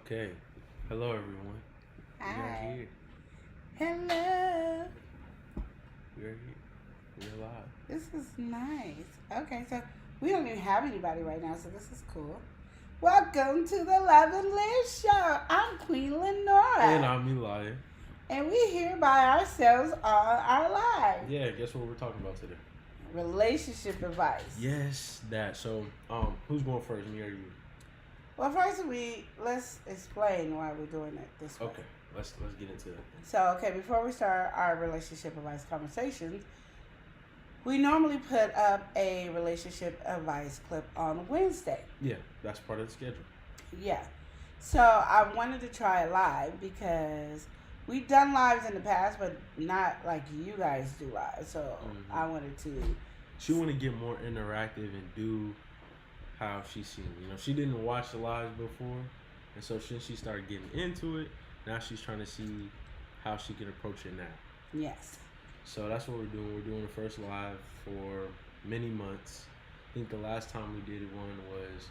Okay. Hello, everyone. We are Hi. here. Hello. We are here. We're live. This is nice. Okay, so we don't even have anybody right now, so this is cool. Welcome to the 𝒟𝗏𝗡 show. I'm Queen Lenora. And I'm 𝒟𝗏𝗡. And we're here by ourselves on our live. Yeah, guess what we're talking about today? Relationship advice. Yes, that. So, who's going first, me or you? Well, first let's explain why we're doing it this way. Okay, let's get into it. So, before we start our relationship advice conversations, we normally put up a relationship advice clip on Wednesday. Yeah, that's part of the schedule. Yeah. So I wanted to try it live because we've done lives in the past, but not like you guys do live. So I wanted to. She want to get more interactive and do how she's seen. You know, she didn't watch the lives before, and so since she started getting into it, now she's trying to see how she can approach it now. Yes. So that's what we're doing. We're doing the first live for many months. I think the last time we did one was,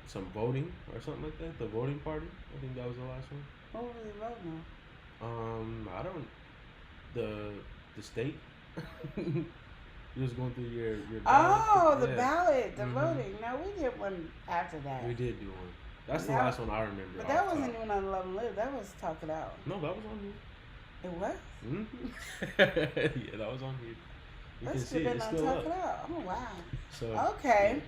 some voting or something like that. The voting party. I think that was the last one. What were they voting on? I don't. The state. You was going through your ballot. Oh, the ballot, the voting. No, we did one after that. We did do one. That's the last one I remember. But that wasn't even on 𝒟𝗏𝗡. That was Talk It Out. No, that was on you. It was? Yeah, that was on you. You That can should see have been it's on still Talk up. It Out. Oh, wow. So Okay.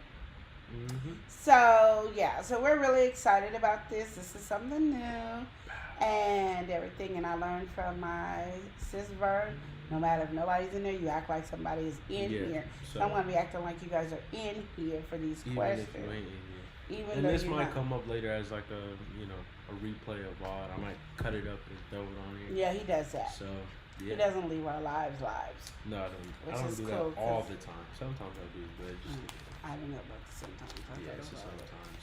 Mm-hmm. So we're really excited about this. This is something new and everything. And I learned from my sis Vern, no matter if nobody's in there, you act like somebody is in here. So I'm going to be acting like you guys are in here for these questions. Even if you ain't in here. Even and though this you're might not. come up later as like a replay of VOD. I might cut it up and throw it on here. Yeah, he does that. So yeah. He doesn't leave our lives. No, I don't. Which I don't is do cool, that all the time. Sometimes I do, but just I don't know about the sometimes. yeah, it's just sometimes.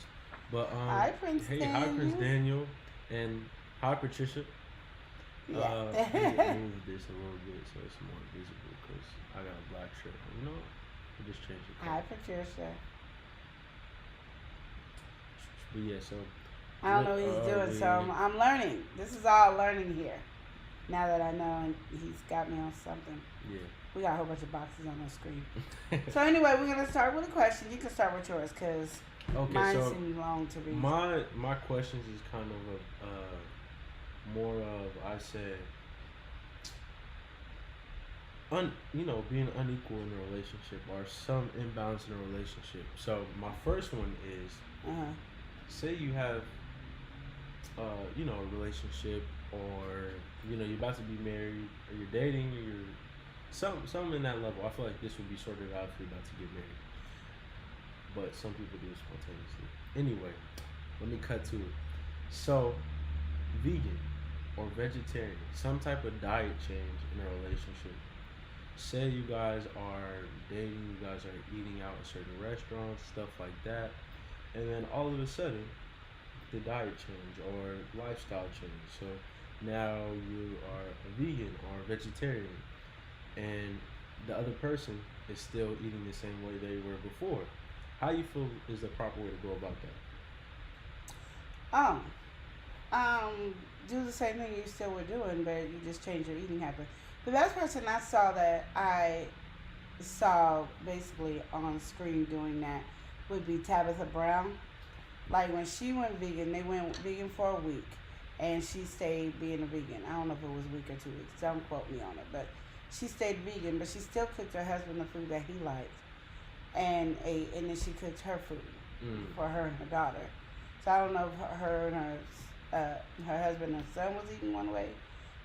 But hi, Prince Daniel. Hi, Prince Daniel, and hi, Patricia. Yeah. Move this a little bit so it's more visible because I got a black shirt. You know, I just changed it. Hi, Patricia. But yeah, so I don't know what he's doing, so I'm learning. This is all learning here. Now that I know, and he's got me on something. Yeah. We got a whole bunch of boxes on the screen. So anyway, we're gonna start with a question. You can start with yours, cause mine seems long to read. My questions is kind of more of I said, being unequal in a relationship or some imbalance in a relationship. So my first one is, say you have, a relationship, or you're about to be married, or you're dating, or you're something in that level. I feel like this would be sorted out if you're about to get married, but some people do it spontaneously. Anyway, let me cut to it. So, vegan or vegetarian, some type of diet change in a relationship. Say you guys are dating, you guys are eating out at certain restaurants, stuff like that, and then all of a sudden, the diet change or lifestyle change. So now you are a vegan or a vegetarian, and the other person is still eating the same way they were before. How you feel is the proper way to go about that? Do the same thing you still were doing, but you just changed your eating habit. The best person I saw basically on screen doing that would be Tabitha Brown. Like when she went vegan, they went vegan for a week, and she stayed being a vegan. I don't know if it was a week or 2 weeks. Don't quote me on it, but she stayed vegan. But she still cooked her husband the food that he liked, and ate. And then she cooked her food for her and her daughter. So I don't know if her and her husband and son was eating one way,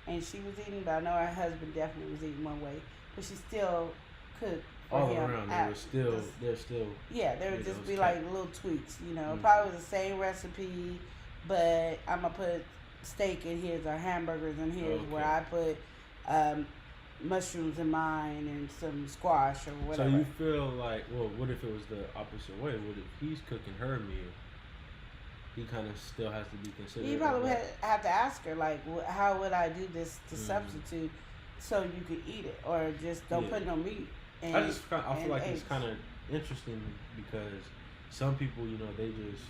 and she was eating. But I know her husband definitely was eating one way. But she still cooked. All around, they're still. Yeah, there would just be like little tweaks, Probably the same recipe, but I'm gonna put steak in his or hamburgers in his, where I put mushrooms in mine and some squash or whatever. So you feel like, well, what if it was the opposite way? What if he's cooking her meal? He kind of still has to be considered. You probably would have to ask her, like, how would I do this to substitute so you could eat it, or just don't put no meat. I feel like it's kind of interesting because some people, they just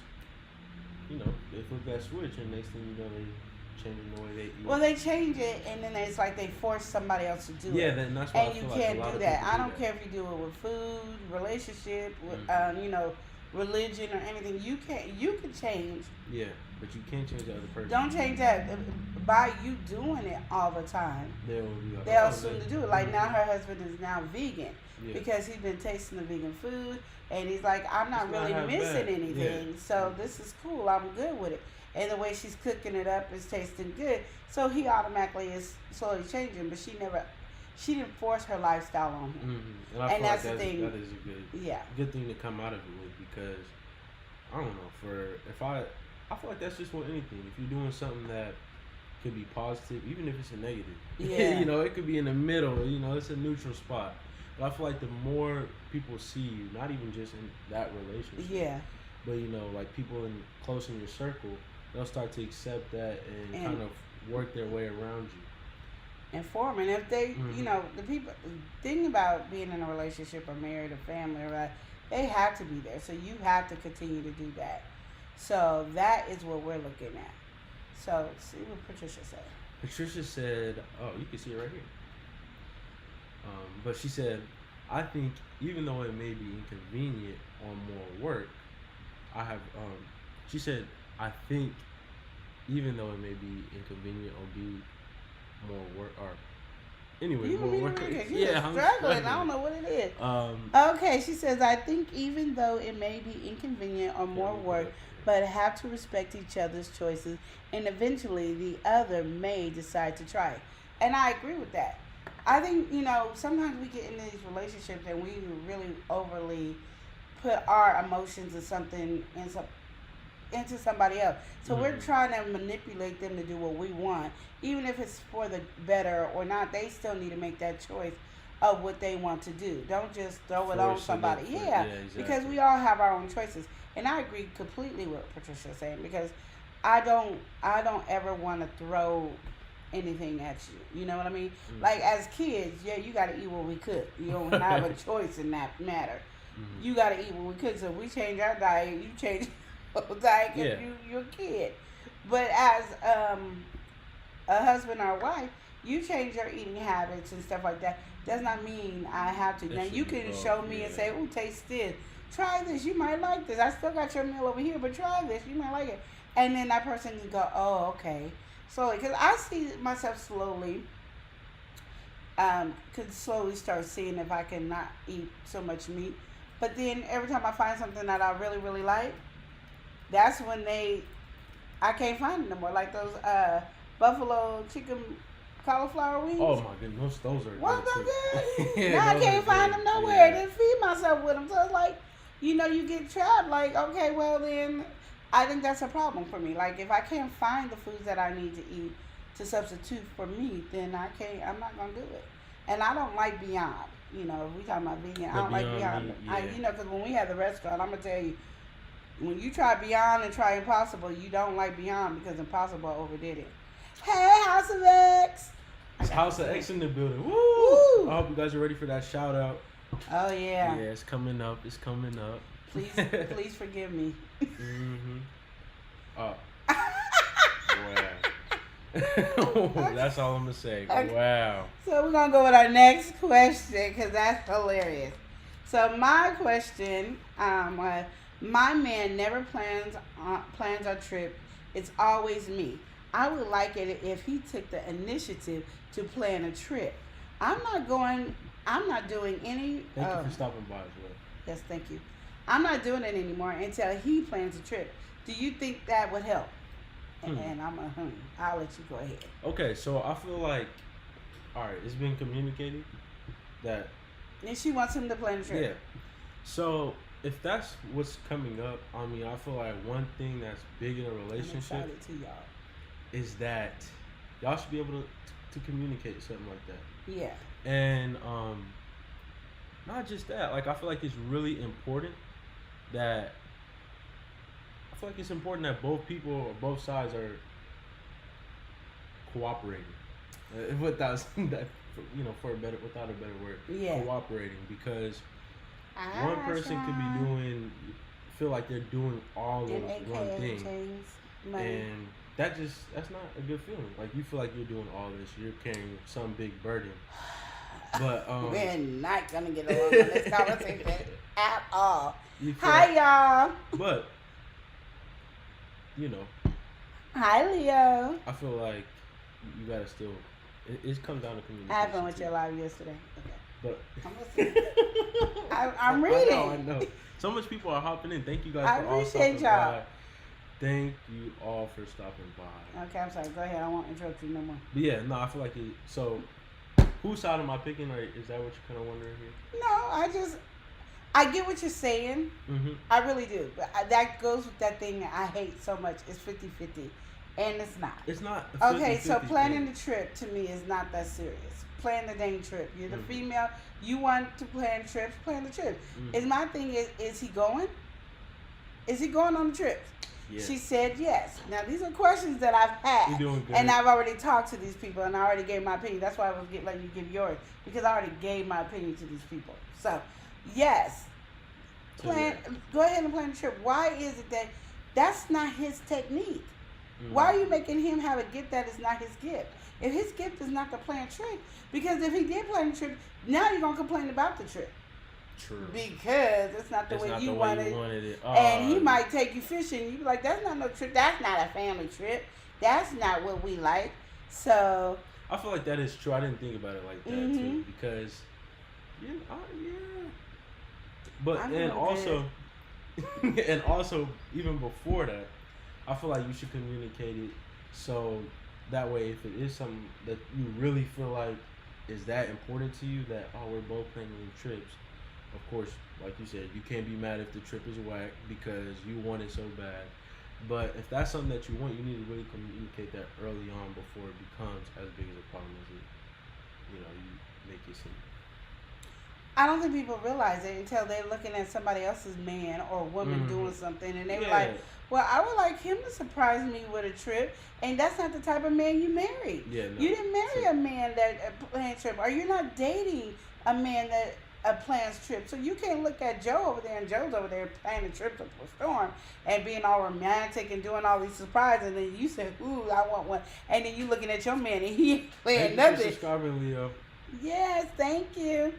they flip that switch, and next thing you know, they changing the way they eat. Well, they change it, and then it's like they force somebody else to do it. Yeah, that's why I And you feel can't like a lot do of that. people I do don't that. care if you do it with food, relationship, with Mhm. religion or anything. You can change. Yeah, but you can't change the other person. Don't change that by you doing it all the time. They'll be like, They'll oh, soon they- do it. Like now, Mhm. her husband is now vegan Yeah. because he's been tasting the vegan food, and he's like, I'm not It's not really half missing bad. anything, Yeah. so this is cool. I'm good with it. And the way she's cooking it up is tasting good, so he automatically is slowly changing. But she didn't force her lifestyle on him. Mm-hmm. And I And feel that's like the thing. that is a Yeah. good thing to come out of it with, because I don't know, I feel like that's just with anything. If you're doing something that could be positive, even if it's a negative, Yeah. it could be in the middle. It's a neutral spot. But I feel like the more people see you, not even just in that relationship, Yeah. but like people close in your circle, they'll start to accept that and kind of work their way around you. Inform, and if they, Mhm. the people, thing about being in a relationship or married or family, right? They have to be there, so you have to continue to do that. So that is what we're looking at. So see what Patricia said. Patricia said, "Oh, you can see it right here." But she said, "I think even though it may be inconvenient or more work, I have." She said, "I think even though it may be inconvenient or be more work, or anyway, You can more read work." it again. Yeah, I'm I'm struggling. I don't know what it is. Okay, she says, I think even though it may be inconvenient or more work, but have to respect each other's choices, and eventually the other may decide to try it. And I agree with that. I think, sometimes we get into these relationships and we really overly put our emotions in something, into somebody else. So we're trying to manipulate them to do what we want. Even if it's for the better or not, they still need to make that choice of what they want to do. Don't just throw it on somebody. Exactly. Because we all have our own choices. And I agree completely with Patricia saying, because I don't ever want to throw anything at you. You know what I mean? Mm-hmm. Like as kids, you got to eat what we cook. You don't have a choice in that matter. Mm-hmm. You got to eat what we cook. So we change our diet. You change your diet because you're a kid. But as a husband or a wife, you change your eating habits and stuff like that. Does not mean I have to. Now you can show me and say, "Oh, taste this. Try this. You might like this. I still got your meal over here, but try this. You might like it." And then that person can go, "Oh, okay." Slowly, because I see myself slowly. Could slowly start seeing if I can not eat so much meat. But then every time I find something that I really, really like, that's when I can't find it no more. Like those buffalo chicken cauliflower wings. Oh my goodness, those are What good too. good? Now I can't find them nowhere. Then feed myself with them. So it's like, you get trapped. Like, okay, well then, I think that's a problem for me. Like if I can't find the foods that I need to eat to substitute for meat, then I'm not gonna do it. And I don't like Beyond. If we talking about vegan, I don't like Beyond. Because when we had the restaurant, I'm gonna tell you, when you try Beyond and try Impossible, you don't like Beyond because Impossible overdid it. Hey, House of X. It's House of X in the building. Woo! Woo! I hope you guys are ready for that shout out. Oh yeah. Yeah, it's coming up. Please forgive me. Mm-hmm. Oh. Wow. That's all I'm gonna say. Okay. Wow. So we're gonna go with our next question because that's hilarious. So my question, my man never plans our trip. It's always me. I would like it if he took the initiative to plan a trip. I'm not doing any. Thank you for stopping by as well. Yes, thank you. I'm not doing it anymore until he plans a trip. Do you think that would help? And I'll let you go ahead. Okay, so I feel like, all right, it's been communicated that. And she wants him to plan a trip. Yeah. So if that's what's coming up, I mean, I feel like one thing that's big in a relationship I'm excited too, y'all. is that y'all should be able to communicate something like that. Yeah. And not just that, like I feel like it's really important that both people or both sides are cooperating. Without that, without a better word, Yeah. cooperating, because one person could be doing feel like they're doing all of And one AKA thing, chains, money. and that's not a good feeling. Like you feel like you're doing all this, you're carrying some big burden. But we're not gonna get along on this conversation at all. Hi, like, y'all. But you know, Hi, Leo. I feel like you gotta still. It comes down to communication. I happened with your live yesterday. Okay. But I'm listening. I'm reading. I know. So much people are hopping in. Thank you guys I for all appreciate stopping y'all. by. Thank you all for stopping by. Okay, I'm sorry. Go ahead. I won't interrupt you no more. But yeah, no, I feel like it. So, whose side am I picking? Or is that what you're kind of wondering here? No, I get what you're saying. Mm-hmm. I really do. But that goes with that thing that I hate so much. It's 50-50. And it's not. It's not. Okay, so planning the trip to me is not that serious. Plan the dang trip. You're the female. You want to plan trips. Plan the trip. Is my thing is he going? Is he going on the trip? Yeah. She said yes. Now these are questions that I've had, and I've already talked to these people, and I already gave my opinion. That's why I was letting you give yours, because I already gave my opinion to these people. So, yes, go ahead and plan the trip. Why is it that that's not his technique? Why are you making him have a gift that is not his gift? If his gift is not to plan a trip, because if he did plan a trip, now you're gonna complain about the trip. True. Because it's not the way you wanted it. Oh, and he might take you fishing. You be like, that's not no trip. That's not a family trip. That's not what we like. So I feel like that is true. I didn't think about it like that too, because But and also even before that, I feel like you should communicate it so that way if it is something that you really feel like is that important to you, that we're both planning trips. Of course, like you said, you can't be mad if the trip is whack because you want it so bad. But if that's something that you want, you need to really communicate that early on before it becomes as big as a problem as you make it seem. I don't think people realize it until they're looking at somebody else's man or woman doing something, and they're like, well, I would like him to surprise me with a trip, and that's not the type of man you married. Yeah, no, you didn't marry a man that plans trip, or you're not dating a man that plans trips. So you can't look at Joe over there, and Joe's over there planning trips up a storm and being all romantic and doing all these surprises, and then you say, ooh, I want one, and then you looking at your man and he ain't playing nothing. Thank you for subscribing, Leo. Yes, thank you.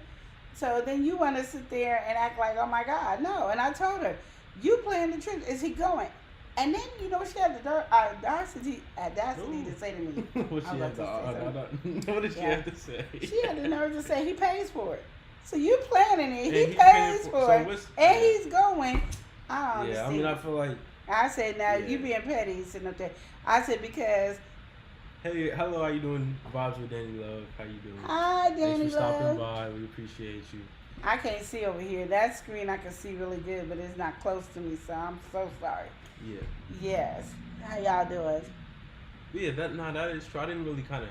So then you want to sit there and act like, oh my God, no. And I told her, you plan the trip. Is he going? And then, you know, she had the audacity to say to me. What did she have to say? She had the nerve to say he pays for it. So you planning it, he pays for it, and he's going. I don't understand. I mean, I feel like. I said, now you being petty sitting up there. I said, because. Hey, hello, how you doing? Vibes with Danny Love. How you doing? Hi, Danny Love. Thanks for stopping by. We appreciate you. I can't see over here. That screen I can see really good, but it's not close to me, so I'm so sorry. Yeah. Yes. How y'all doing? Yeah, that is true. I didn't really kind of.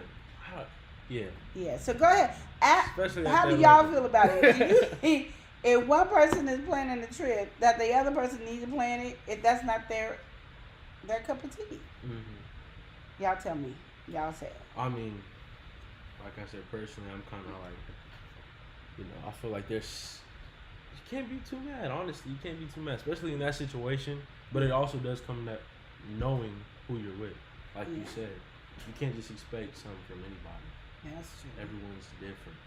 Yeah. Yeah. So go ahead. How do y'all feel about it? Do you think if one person is planning the trip, that the other person needs to plan it, if that's not their cup of tea? Y'all tell me. Y'all say it. I mean, like I said, personally, I'm kind of like, I feel like you can't be too mad. Honestly, you can't be too mad, especially in that situation. But it also does come that knowing who you're with. Like you said, you can't just expect something from anybody. Yeah, that's true. Everyone's different.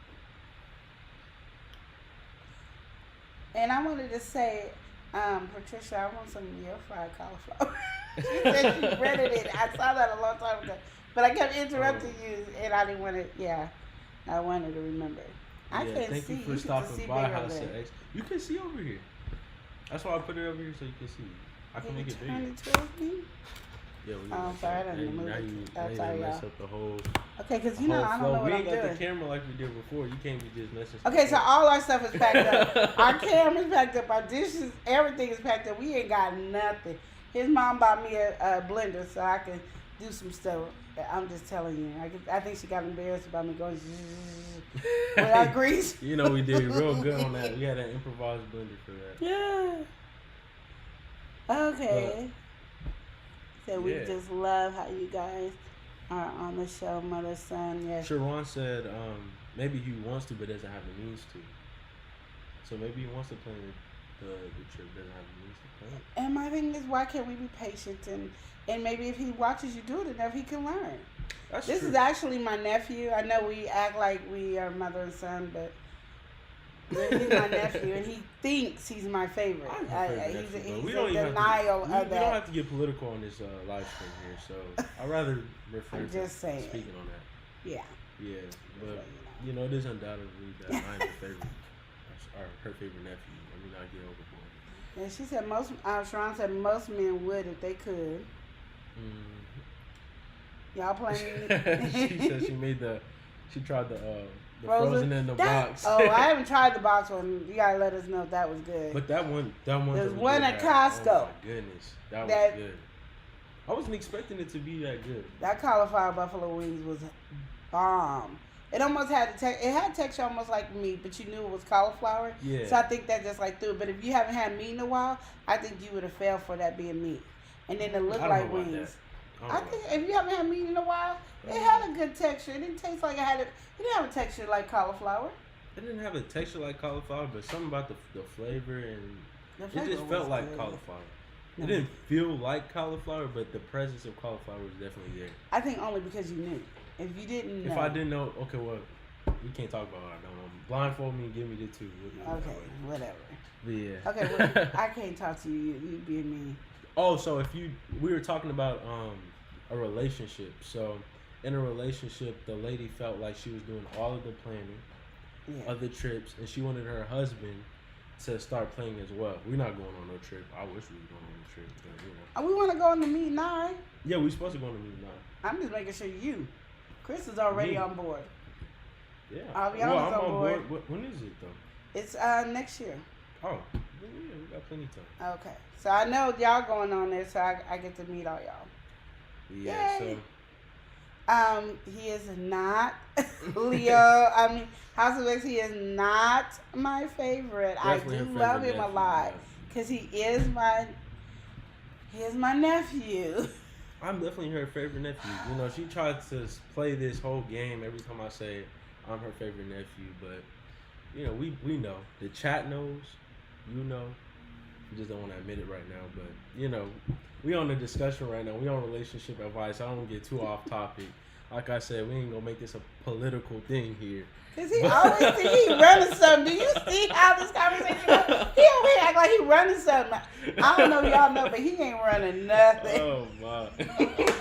And I wanted to say, Patricia, I want some of your fried cauliflower. She said she rented it. I saw that a long time ago. But I kept interrupting you, and I didn't want to, I wanted to remember. I can't see. Thank you for stopping by House of X. You can see over here. That's why I put it over here so you can see. I can make it bigger. Yeah, I'm sorry, I didn't move it. I'm sorry, mess up the whole. Okay, because I don't know what I'm doing. We ain't got the camera like we did before. You can't be just messing. Okay, so all our stuff is packed up. Our camera's packed up. Our dishes, everything is packed up. We ain't got nothing. His mom bought me a blender so I can do some stuff. I'm just telling you. I think she got embarrassed about me going without grease. We did real good on that. We had an improvised blender for that. Yeah. Okay. So we just love how you guys are on the show, mother, son. Yes. Sharon said maybe he wants to but doesn't have the means to. So maybe he wants to plan the trip, doesn't have the means to plan And my thing is, why can't we be patient and maybe if he watches you do it enough, he can learn. This is actually my nephew. I know we act like we are mother and son, but he's my nephew, and he thinks he's my favorite. He's in denial of that. We don't have to get political on this live stream here, so I'd rather refer to speaking on that. Yeah. Yeah, but you know, it is undoubtedly that I'm the favorite, or her favorite nephew. Let me not get overboard. And she said Sharon said most men would if they could. Y'all playing? She said she tried the frozen in the box. Oh, I haven't tried the box one. You gotta let us know if that was good. But that one. There's one at Costco. Oh my goodness, that was good. I wasn't expecting it to be that good. That cauliflower buffalo wings was bomb. It almost had it had texture almost like meat, but you knew it was cauliflower. Yeah. So I think that just like threw it. But if you haven't had meat in a while, I think you would have fell for that being meat. And then it looked like wings. I think if you haven't had meat in a while, it had a good texture. It didn't taste like it didn't have a texture like cauliflower. It didn't have a texture like cauliflower, but something about the flavor and it just felt like cauliflower. No. It didn't feel like cauliflower, but the presence of cauliflower was definitely there. I think only because you knew. If you didn't know. If I didn't know, okay, well, we can't talk about it. Blindfold me and give me the two. Okay, whatever. But yeah. Okay, well, I can't talk to you. You being mean. Oh, so we were talking about a relationship. So in a relationship, the lady felt like she was doing all of the planning of the trips, and she wanted her husband to start playing as well. We're not going on no trip. I wish we were going on a trip, but you know. We want to go on the meet 9. Yeah, we're supposed to go on the meet 9. I'm just making sure you. Chris is already on board. Yeah. I'm on board. When is it though? It's next year. Oh, yeah, we got plenty of time. Okay, so I know y'all going on there, so I get to meet all y'all. Yeah. Yay. So. He is not Leo. I mean, House of X. He is not my favorite. Definitely I do love him a lot because he is my nephew. I'm definitely her favorite nephew. You know, she tried to play this whole game every time I say I'm her favorite nephew, but you know, we know. The chat knows. You know. You just don't want to admit it right now, but you know, we on the discussion right now. We on relationship advice. I don't want to get too off topic. Like I said, we ain't gonna make this a political thing here. Cause he always think he running something. Do you see how this conversation goes? He over here act like he running something. I don't know if y'all know, but he ain't running nothing. Oh my.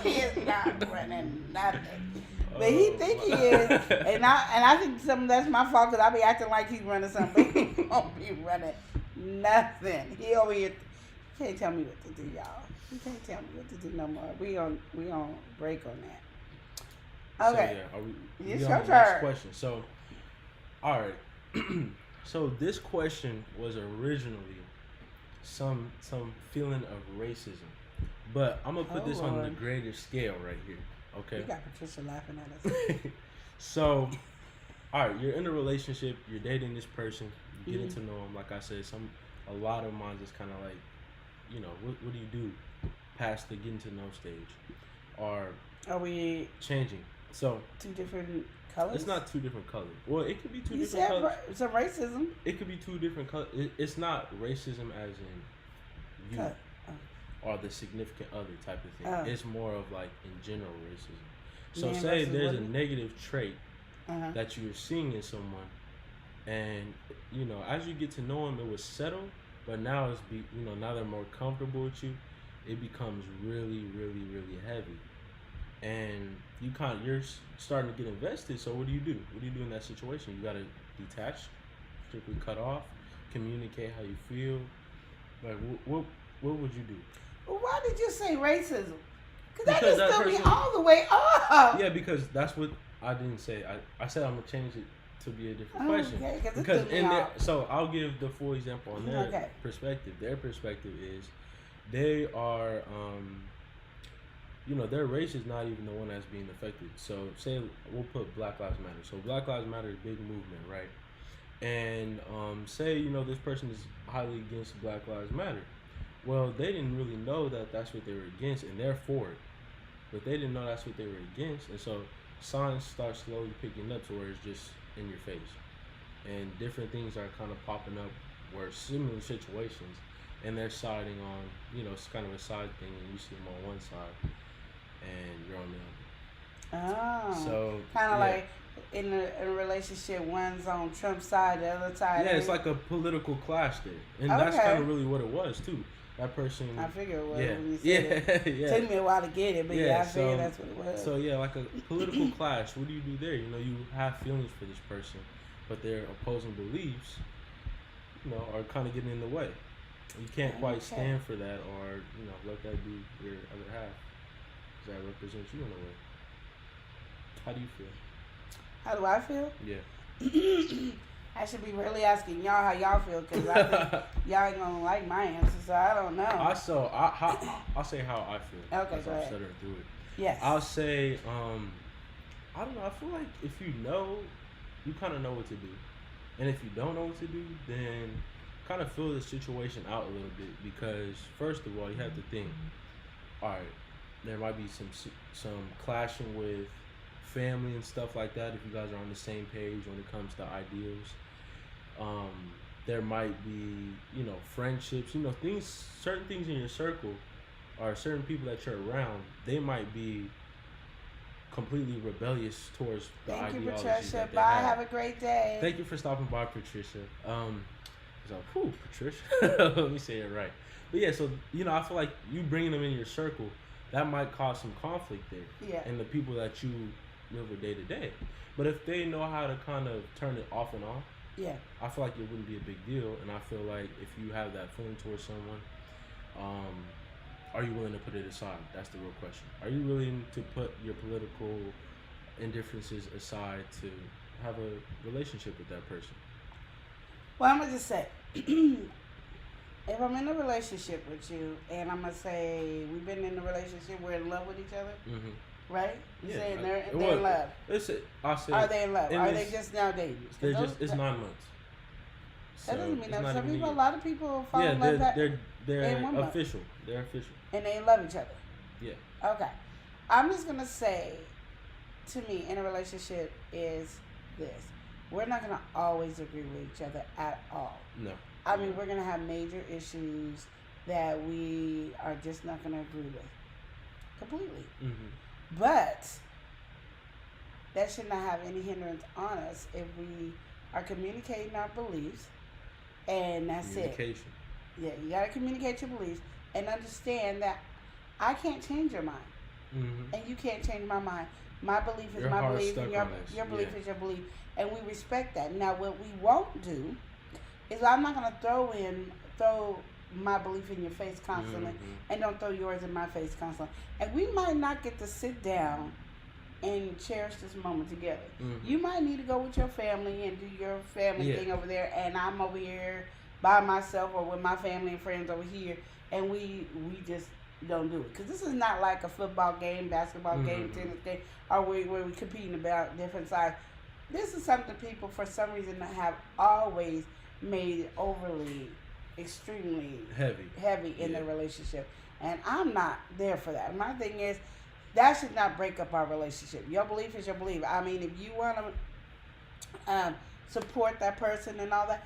He is not running nothing. But he think he is, and I think that's my fault because I be acting like he's running something. But he won't be running nothing. He over here can't tell me what to do, y'all. He can't tell me what to do no more. We on break on that. Okay. So, yeah, it's your turn. Next question. So, all right. So this question was originally some feeling of racism, but I'm gonna put this on the greater scale right here. Okay. You got Patricia laughing at us. So, all right, you're in a relationship. You're dating this person. You're getting to know him. Like I said, a lot of mine is kind of like, you know, what do you do past the getting to know stage? Are we changing? So 2 different colors? It's not 2 different colors. Well, it could be 2 different colors. Some racism. It could be 2 different colors. It's not racism as in you or the significant other type of thing. It's more of like in general racism. So say there's a negative trait that you're seeing in someone, and you know, as you get to know them, it was settled, but now now they're more comfortable with you. It becomes really, really, really heavy. And you're starting to get invested. So what do you do? What do you do in that situation? You gotta detach, strictly cut off, communicate how you feel. Like what would you do? Well, why did you say racism? Because that just threw me all the way up. Yeah, because that's what I didn't say. I said I'm gonna change it to be a different question. Okay, because in there, so I'll give the full example on their perspective. Their perspective is they are. Their race is not even the one that's being affected. So say we'll put Black Lives Matter. So Black Lives Matter is a big movement, right? And say, this person is highly against Black Lives Matter. Well, they didn't really know that that's what they were against, and they're for it. But they didn't know that's what they were against. And so signs start slowly picking up to where it's just in your face. And different things are kind of popping up where similar situations. and they're siding on, it's kind of a side thing, and you see them on one side, and you're on the other. Oh. So kind of like in a relationship, one's on Trump's side, the other side. Yeah, it's like a political clash there, and that's kind of really what it was too. That person. I figure it was when you said it. Yeah. Took me a while to get it, but I figured that's what it was. So yeah, like a political clash. What do you do there? You have feelings for this person, but their opposing beliefs, are kind of getting in the way. You can't quite stand for that, or let that be your other half, because that represents you in a way. How do you feel? How do I feel? Yeah. I should be really asking y'all how y'all feel, because I think y'all ain't gonna like my answer, so I don't know. I'll say how I feel. Okay, go ahead. Through it. Yes. I'll say, I don't know. I feel like if you know, you kind of know what to do, and if you don't know what to do, then kind of feel the situation out a little bit, because first of all, you have to think. All right, there might be some clashing with family and stuff like that. If you guys are on the same page when it comes to ideals, there might be friendships, certain things in your circle, or certain people that you're around, they might be completely rebellious towards the ideology. Thank you, Patricia. Bye. Have a great day. Thank you for stopping by, Patricia. Patricia. Let me say it right. But yeah, so I feel like you bringing them in your circle, that might cause some conflict there. Yeah. And the people that you live with day to day. But if they know how to kind of turn it off and on, yeah, I feel like it wouldn't be a big deal. And I feel like if you have that feeling towards someone, are you willing to put it aside? That's the real question. Are you willing to put your political indifferences aside to have a relationship with that person? Well, I'm gonna just say, if I'm in a relationship with you, and I'm gonna say we've been in a relationship, we're in love with each other. Mm-hmm. Right? You're saying they're in love. Are they in love? Are they just now dating? It's 9 months. That doesn't mean that. Some people, a lot of people fall in love. They're official. They're official. And they love each other. Yeah. Okay. I'm just gonna say, to me, in a relationship is this: we're not gonna always agree with each other at all. No. I mean, we're gonna have major issues that we are just not gonna agree with completely. Mm-hmm. But that should not have any hindrance on us if we are communicating our beliefs, and that's it. Yeah, you gotta communicate your beliefs and understand that I can't change your mind, and you can't change my mind. My belief is my belief, and your belief is your belief, and we respect that. Now, what we won't do is I'm not gonna throw my belief in your face constantly, and don't throw yours in my face constantly. And we might not get to sit down and cherish this moment together. You might need to go with your family and do your family thing over there, and I'm over here by myself or with my family and friends over here, and we just don't do it. Because this is not like a football game, basketball game, tennis game, or where we're competing about different sides. This is something people, for some reason, have always made overly extremely heavy in the relationship, and I'm not there for that. My thing is that should not break up our relationship. Your belief is your belief. I mean, if you want to support that person and all that,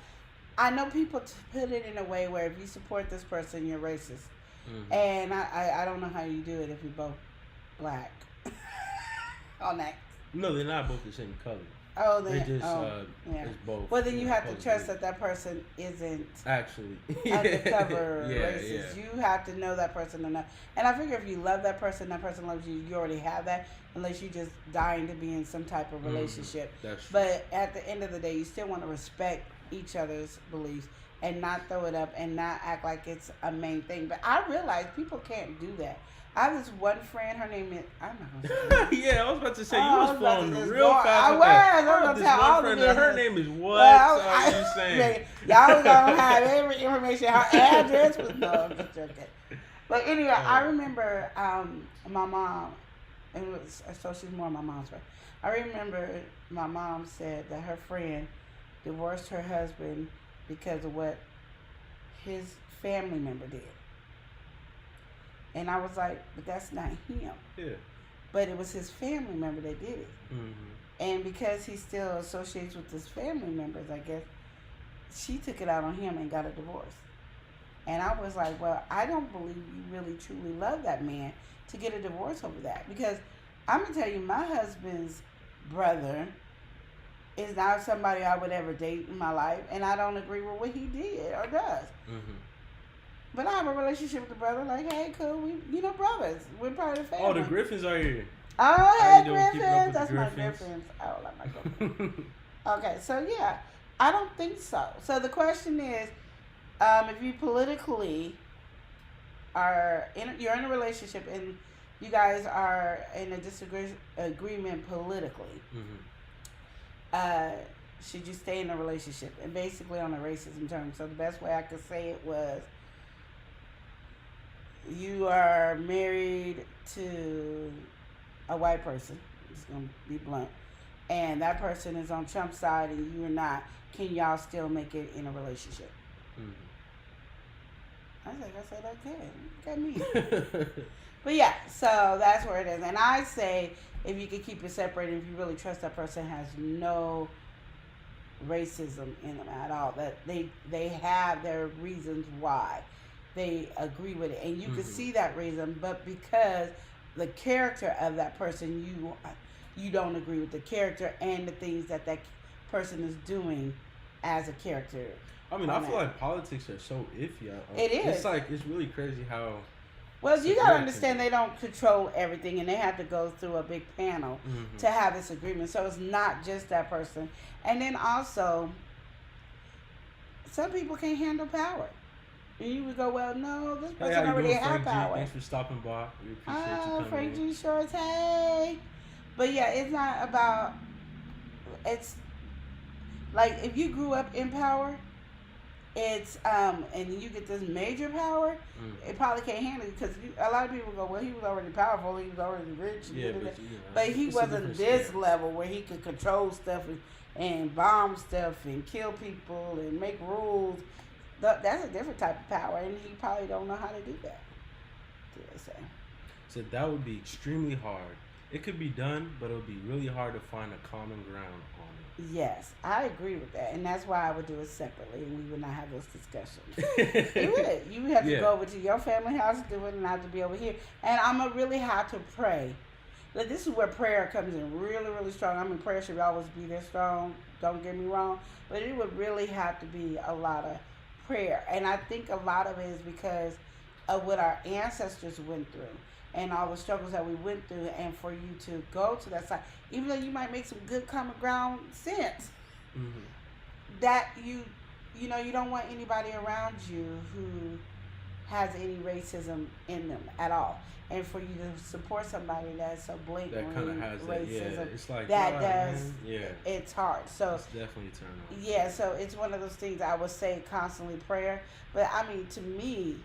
I know people put it in a way where if you support this person, you're racist, and I don't know how you do it if you're both black on that. No, they're not both the same color. Oh, they just it's both. Well, then you have to trust that person isn't actually undercover racist. You have to know that person enough. And I figure if you love that person loves you, you already have that, unless you're just dying to be in some type of relationship. That's true. But at the end of the day, you still want to respect each other's beliefs and not throw it up and not act like it's a main thing. But I realize people can't do that. I have this one friend, her name is, I'm not going to say. Yeah, I was about to say, you was flowing real fast. I was going to tell all the business. Her name is what? Well, you saying? Y'all was going to have every information. Her address was, no, I'm just joking. But anyway, I remember my mom, so she's more my mom's friend. I remember my mom said that her friend divorced her husband because of what his family member did. And I was like, but that's not him. Yeah. But it was his family member that did it. And because he still associates with his family members, I guess, she took it out on him and got a divorce. And I was like, well, I don't believe you really truly love that man to get a divorce over that. Because I'm going to tell you, my husband's brother is not somebody I would ever date in my life. And I don't agree with what he did or does. Mm-hmm. But I have a relationship with the brother. Like, hey, cool. We brothers. We're part of the family. Oh, the Griffins are here. Oh, hey, Keeping up Griffins. with That's the my Griffins? Griffins. Oh, I like my Griffins. Okay, so yeah, I don't think so. So the question is, if you politically you're in a relationship and you guys are in a disagreement politically, Mm-hmm. should you stay in a relationship? And basically on a racism term. So the best way I could say it was, you are married to a white person. It's gonna be blunt. And that person is on Trump's side and you're not. Can y'all still make it in a relationship? Mm-hmm. I said I can. Look at me. But yeah, so that's where it is. And I say, if you can keep it separated, if you really trust that person has no racism in them at all, that they have their reasons why they agree with it, and you can see that reason, but because the character of that person, you don't agree with the character and the things that person is doing as a character. I mean, I feel like politics are so iffy. It is. It's like, it's really crazy how. Well, you gotta understand they don't control everything, and they have to go through a big panel to have this agreement. So it's not just that person. And then also, some people can't handle power. And you would go, well, no, this person already has power. Thanks for stopping by. We appreciate you coming Frank in. G. Shorts, hey. But yeah, it's not about. It's like if you grew up in power, it's and you get this major power, it probably can't handle it because a lot of people go, well, he was already powerful, he was already rich, Yeah, but he wasn't this level where he could control stuff and bomb stuff and kill people and make rules. That's a different type of power, and he probably don't know how to do that. So that would be extremely hard. It could be done, but it would be really hard to find a common ground on it. Yes, I agree with that, and that's why I would do it separately, and we would not have those discussions. You would. You would have to go over to your family house to do it, and I have to be over here. And I'm going to really have to pray. Like, this is where prayer comes in really, really strong. I mean, prayer should always be there strong, don't get me wrong, but it would really have to be a lot of prayer. And I think a lot of it is because of what our ancestors went through and all the struggles that we went through, and for you to go to that side, even though you might make some good common ground sense, that you don't want anybody around you who has any racism in them at all. And for you to support somebody that's so blatantly that kind of has racism, that, it's like that God, does, man. Yeah, it's hard. So it's definitely a turn on. Yeah, so it's one of those things I would say constantly prayer. But I mean, to me,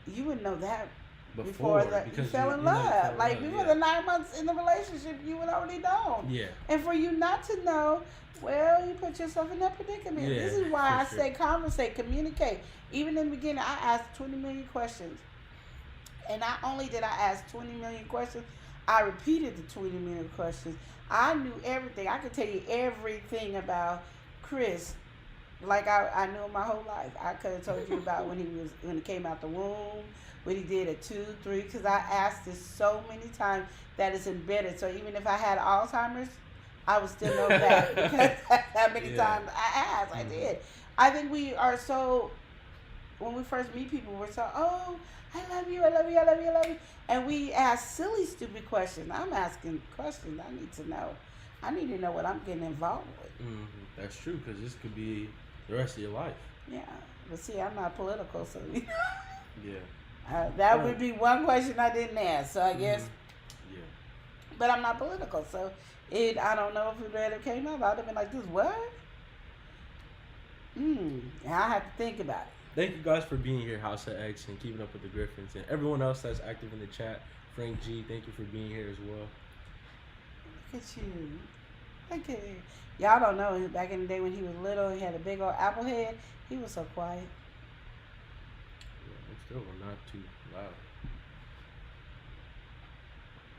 you would know that before you fell in love. Like before the 9 months in the relationship, you would already know. Yeah. And for you not to know, well, you put yourself in that predicament. Yeah, this is why I sure. say conversate, communicate. Even in the beginning, I asked 20 million questions. And not only did I ask 20 million questions, I repeated the 20 million questions. I knew everything. I could tell you everything about Chris, like I knew him my whole life. I could have told you about when he came out the womb, what he did at 2, 3, because I asked this so many times that it's embedded. So even if I had Alzheimer's, I would still know that because that many times I asked. I did. I think we are so, when we first meet people, we're so, oh, I love you, I love you, I love you, I love you. And we ask silly, stupid questions. I'm asking questions I need to know. I need to know what I'm getting involved with. That's true, because this could be the rest of your life. Yeah. But see, I'm not political, so Yeah. That would be one question I didn't ask. So I guess. Yeah. But I'm not political, so I don't know if it ever came up. I'd have been like, this what? I have to think about it. Thank you guys for being here, House of X, and keeping up with the Griffins, and everyone else that's active in the chat. Frank G, thank you for being here as well. Look at you. Look at you. Y'all don't know, back in the day when he was little, he had a big old apple head. He was so quiet. Yeah, still not too loud.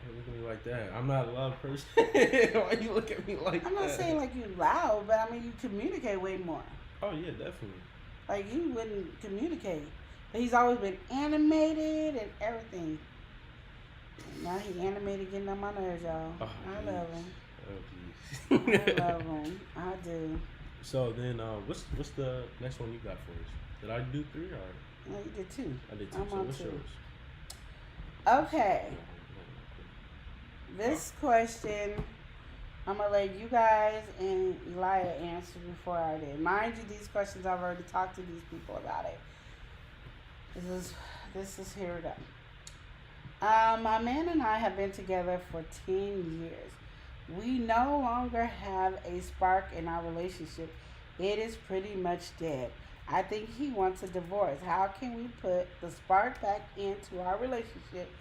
Hey, look at me like that. I'm not a loud person. Why you look at me like that? I'm not saying like you loud, but I mean you communicate way more. Oh yeah, definitely. Like you wouldn't communicate. But he's always been animated and everything. Now he animated, getting on my nerves, y'all. Oh, I love him. Oh, jeez. I love him. I do. So then, what's the next one you got for us? Did I do 3 or? No, you did 2. I did 2. I'm So on what's 2. yours? Okay. This question, I'm going to let you guys and Elijah answer before I did. Mind you, these questions, I've already talked to these people about it. This is here we go. My man and I have been together for 10 years. We no longer have a spark in our relationship. It is pretty much dead. I think he wants a divorce. How can we put the spark back into our relationship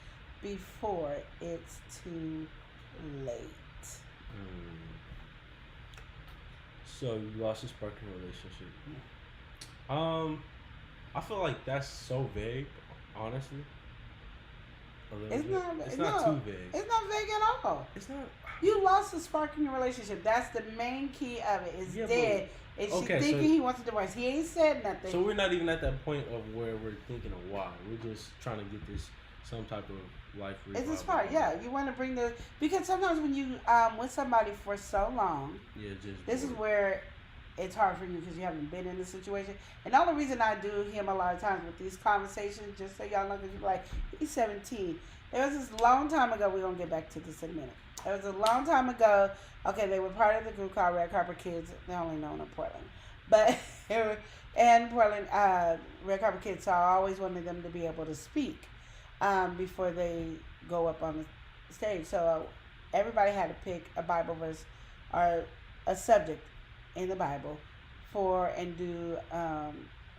before it's too late? So you lost a spark in a relationship. Yeah. I feel like that's so vague, honestly. It's not too vague. It's not vague at all. It's not. You lost the spark in your relationship. That's the main key of it. It's dead. And she thinking he wants a divorce. He ain't said nothing. So we're not even at that point of where we're thinking of why. We're just trying to get this some type of life revival. It's a spark, yeah. You want to bring because sometimes when you with somebody for so long, this is where it's hard for you because you haven't been in the situation. And the only reason I do him a lot of times with these conversations, just so y'all know, because you're like, he's 17. There was this long time ago, we're going to get back to this in a minute. There was a long time ago, okay, they were part of the group called Red Carpet Kids. They're only known in Portland. But, and Portland, Red Carpet Kids, so I always wanted them to be able to speak before they go up on the stage. So everybody had to pick a Bible verse or a subject in the Bible and do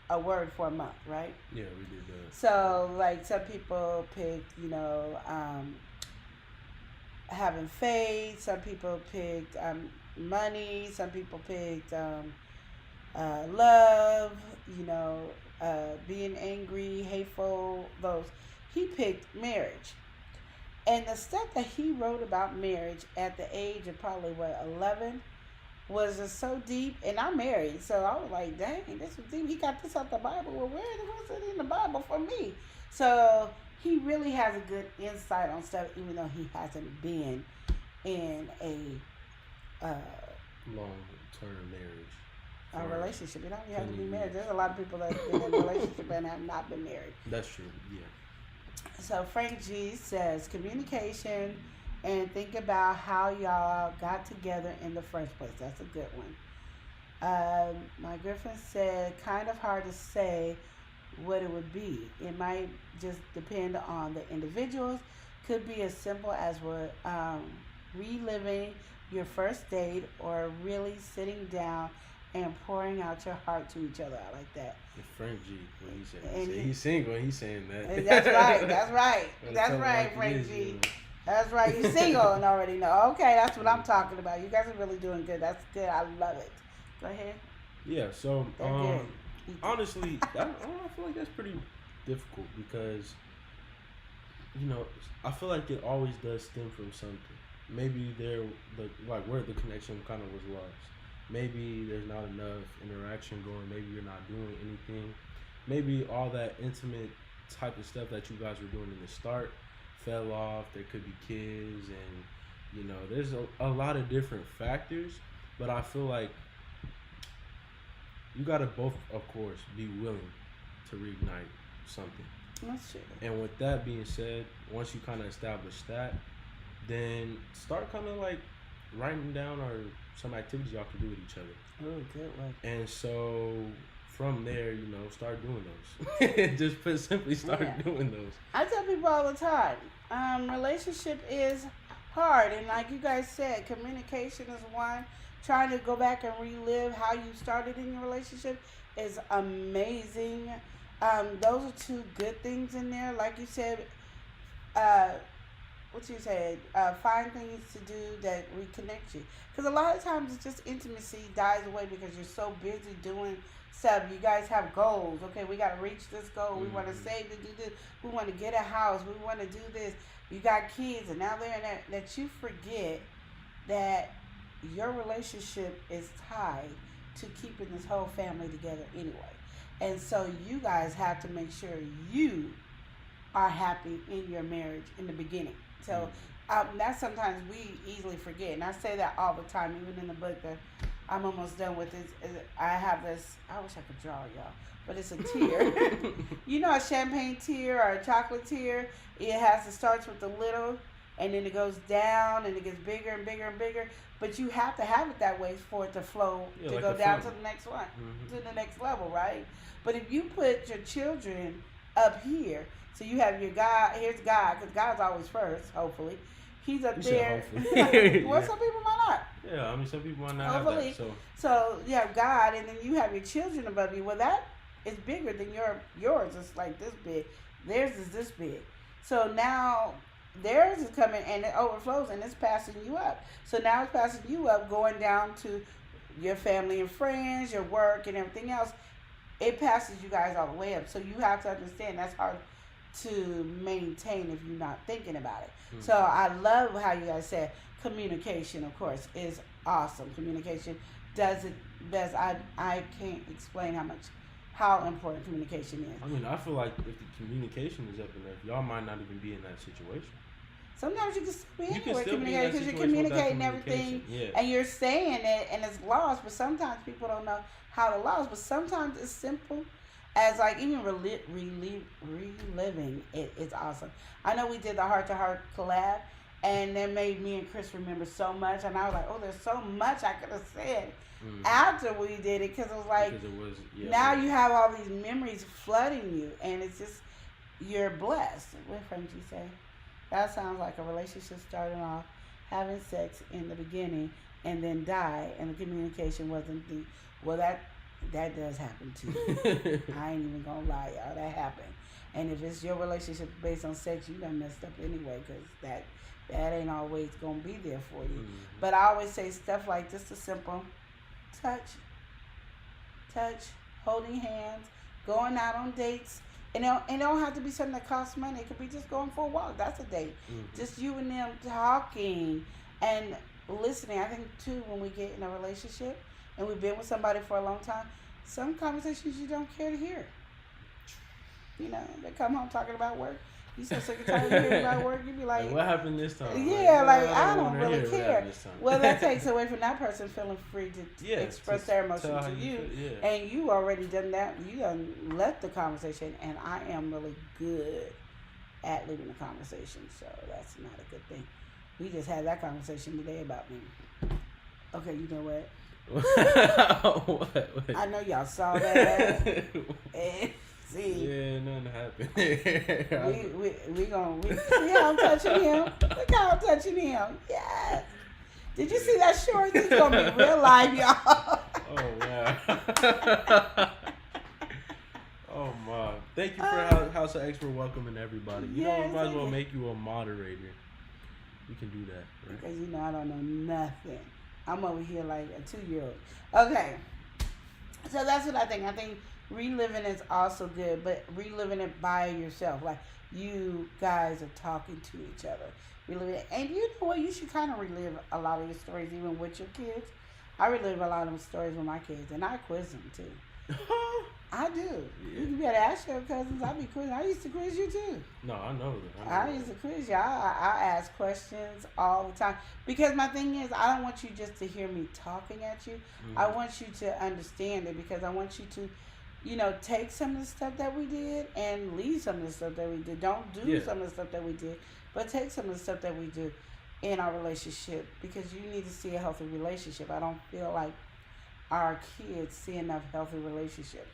a word for a month, right? Yeah, we did that. So, like, some people picked, having faith. Some people picked money. Some people picked love, being angry, hateful, those. He picked marriage. And the stuff that he wrote about marriage at the age of probably, 11, was just so deep. And I'm married, so I was like, dang, this was deep. He got this out the Bible. Well, where was it in the Bible for me? So he really has a good insight on stuff, even though he hasn't been in a long-term marriage. A relationship. You have to be married. There's a lot of people that have been in a relationship and have not been married. That's true, yeah. So Frank G says, communication and think about how y'all got together in the first place. That's a good one. My Griffin said, kind of hard to say what it would be. It might just depend on the individuals. Could be as simple as reliving your first date or really sitting down and pouring out your heart to each other. I like that. Frank G, when he said he's single and he's saying that. That's right, Frank G. That's right. You're single and already know. Okay, that's what I'm talking about. You guys are really doing good. That's good. I love it. Go ahead. Yeah, so honestly, I feel like that's pretty difficult because, I feel like it always does stem from something. Maybe where the connection kind of was lost. Maybe there's not enough interaction going. Maybe you're not doing anything. Maybe all that intimate type of stuff that you guys were doing in the start fell off. There could be kids and, there's a lot of different factors. But I feel like you got to both, of course, be willing to reignite something. That's true. And with that being said, once you kind of establish that, then start kind of like writing down some activities y'all can do with each other. Oh, good one. And so from there, start doing those. Just simply start doing those. I tell people all the time, relationship is hard. And like you guys said, communication is one. Trying to go back and relive how you started in your relationship is amazing. Those are two good things in there. Like you said, find things to do that reconnect you. Because a lot of times it's just intimacy dies away because you're so busy doing stuff. You guys have goals. Okay, we got to reach this goal. Mm-hmm. We want to save to do this. We want to get a house. We want to do this. You got kids, and now they're in that you forget that your relationship is tied to keeping this whole family together anyway. And so you guys have to make sure you are happy in your marriage in the beginning. So that's sometimes we easily forget. And I say that all the time, even in the book that I'm almost done with. I have this, I wish I could draw y'all, but it's a tear. You know, a champagne tear or a chocolate tear, it starts with the little, and then it goes down and it gets bigger and bigger and bigger. But you have to have it that way for it to flow, to like go down to the next one, to the next level, right? But if you put your children up here, so you have your God, here's God, because God's always first, hopefully. He's up there. Well, some people might not. Yeah, I mean, some people might not hopefully have that. So you have God, and then you have your children above you. Well, that is bigger than yours. It's like this big. Theirs is this big. So now theirs is coming, and it overflows, and it's passing you up. So now it's passing you up, going down to your family and friends, your work, and everything else. It passes you guys all the way up. So you have to understand that's hard to maintain if you're not thinking about it. So I love how you guys said communication, of course, is awesome. Communication I can't explain how important communication is. I mean, I feel like if the communication is up enough, y'all might not even be in that situation. Sometimes you can still be anywhere communicating because you're communicating everything and you're saying it and it's lost, but sometimes people don't know how to lost, but sometimes it's simple as like even reliving it's awesome. I know we did the Heart to Heart collab, and that made me and Chris remember so much, and I was like, oh, there's so much I could have said after we did it, because it was like now you have all these memories flooding you, and it's just, you're blessed. What Frenchie say? That sounds like a relationship starting off having sex in the beginning and then die, and the communication wasn't that does happen too. I ain't even gonna lie, y'all. That happened. And if it's your relationship based on sex, you done messed up anyway, because that ain't always gonna be there for you. But I always say stuff like just a simple touch, holding hands, going out on dates. And it don't have to be something that costs money. It could be just going for a walk. That's a date. Just you and them talking and listening. I think too, when we get in a relationship and we've been with somebody for a long time, some conversations you don't care to hear. You know, they come home talking about work. You so sick and tired of hearing about work, you be like, what happened this time? Yeah, like I don't really care. Well, that takes away from that person feeling free to express their emotion to you. And you already done that. You done left the conversation, and I am really good at leaving the conversation, so that's not a good thing. We just had that conversation today about me. Okay, you know what? What? I know y'all saw that. And see, yeah, nothing happened. we see how I'm touching him. Look how I'm touching him. Yes. Did you see that short? This is gonna be real live, y'all. Oh wow. Oh my! Thank you for House of X for welcoming everybody. You know, we might as well make you a moderator. You can do that, right? Because you know I don't know nothing. I'm over here like a 2-year-old. Okay. So that's what I think. I think reliving is also good, but reliving it by yourself. Like you guys are talking to each other. Reliving it. And you know what? You should kind of relive a lot of your stories even with your kids. I relive a lot of them stories with my kids, and I quiz them too. I do. Yeah. You better ask your cousins. I be quizzing. I used to quiz you too. No, I know that. I used to quiz you. I ask questions all the time. Because my thing is, I don't want you just to hear me talking at you. I want you to understand it, because I want you to, you know, take some of the stuff that we did and leave some of the stuff that we did. Don't do some of the stuff that we did, but take some of the stuff that we do in our relationship, because you need to see a healthy relationship. I don't feel like our kids see enough healthy relationships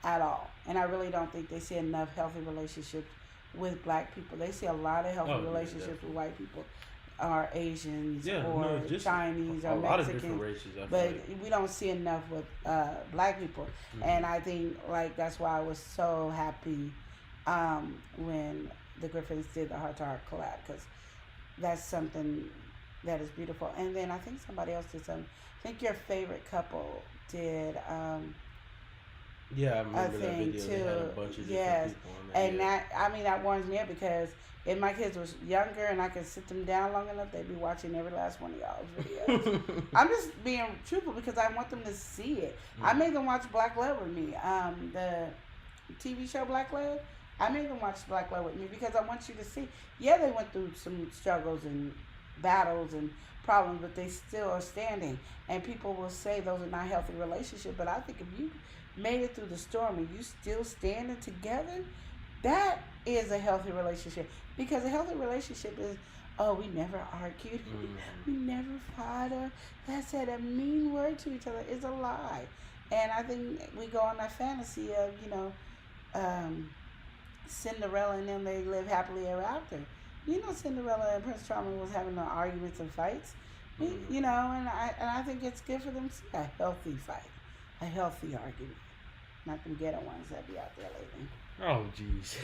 at all. And I really don't think they see enough healthy relationships with black people. They see a lot of healthy relationships with white people, or Asians, or Chinese, or Mexicans. A lot of different races, but we don't see enough with black people. And I think like that's why I was so happy when the Griffins did the Heart to Heart collab, because that's something that is beautiful. And then I think somebody else did something. I think your favorite couple did I remember that video. They had a bunch of different people on there. And that, I mean, that warms me up, because if my kids was younger and I could sit them down long enough, they'd be watching every last one of y'all's videos. I'm just being truthful because I want them to see it. I made them watch Black Love with me. The TV show Black Love. I made them watch Black Love with me because I want you to see. Yeah, they went through some struggles and battles and problems, but they still are standing. And people will say those are not healthy relationships. But I think if you made it through the storm and you still standing together, that is a healthy relationship. Because a healthy relationship is, oh, we never argued, we never fought, or that said a mean word to each other is a lie. And I think we go on that fantasy of, Cinderella and them, they live happily ever after. Cinderella and Prince Charming was having no arguments and fights, and I think it's good for them to see a healthy fight, a healthy argument, not them ghetto ones that be out there lately. Oh, jeez.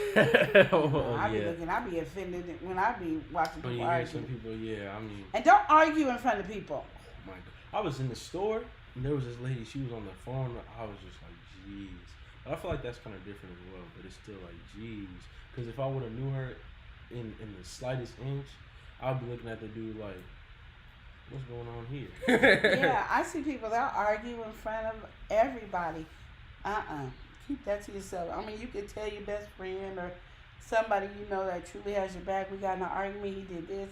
I be offended when I be watching people argue. Some people, and don't argue in front of people. Oh my God. I was in the store and there was this lady, she was on the phone. I was just like, jeez. But I feel like that's kind of different as well, but it's still like, jeez. Because if I would have knew her in the slightest inch, I'd be looking at the dude like, what's going on here? Yeah, I see people, they'll argue in front of everybody. Keep that to yourself. I mean, you could tell your best friend or somebody that truly has your back, we got in an argument, he did this,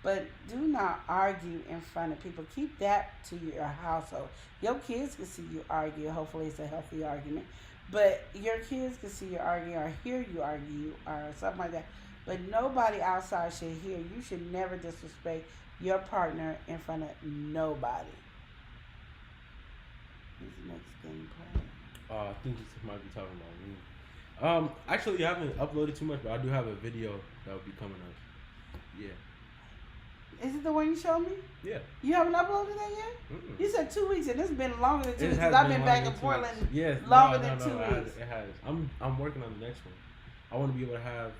but do not argue in front of people. Keep that to your household. Your kids can see you argue. Hopefully it's a healthy argument. But your kids can see you argue or hear you argue or something like that. But nobody outside should hear. You should never disrespect your partner in front of nobody. Who's the next game playing? I think you might be talking about me. Actually, I haven't uploaded too much, but I do have a video that will be coming up. Yeah. Is it the one you showed me? Yeah. You haven't uploaded that yet? Mm-mm. You said 2 weeks, and it's been longer than 2 weeks. Because I've been back in Portland longer than 2 weeks. It has. I'm working on the next one. I want to be able to have.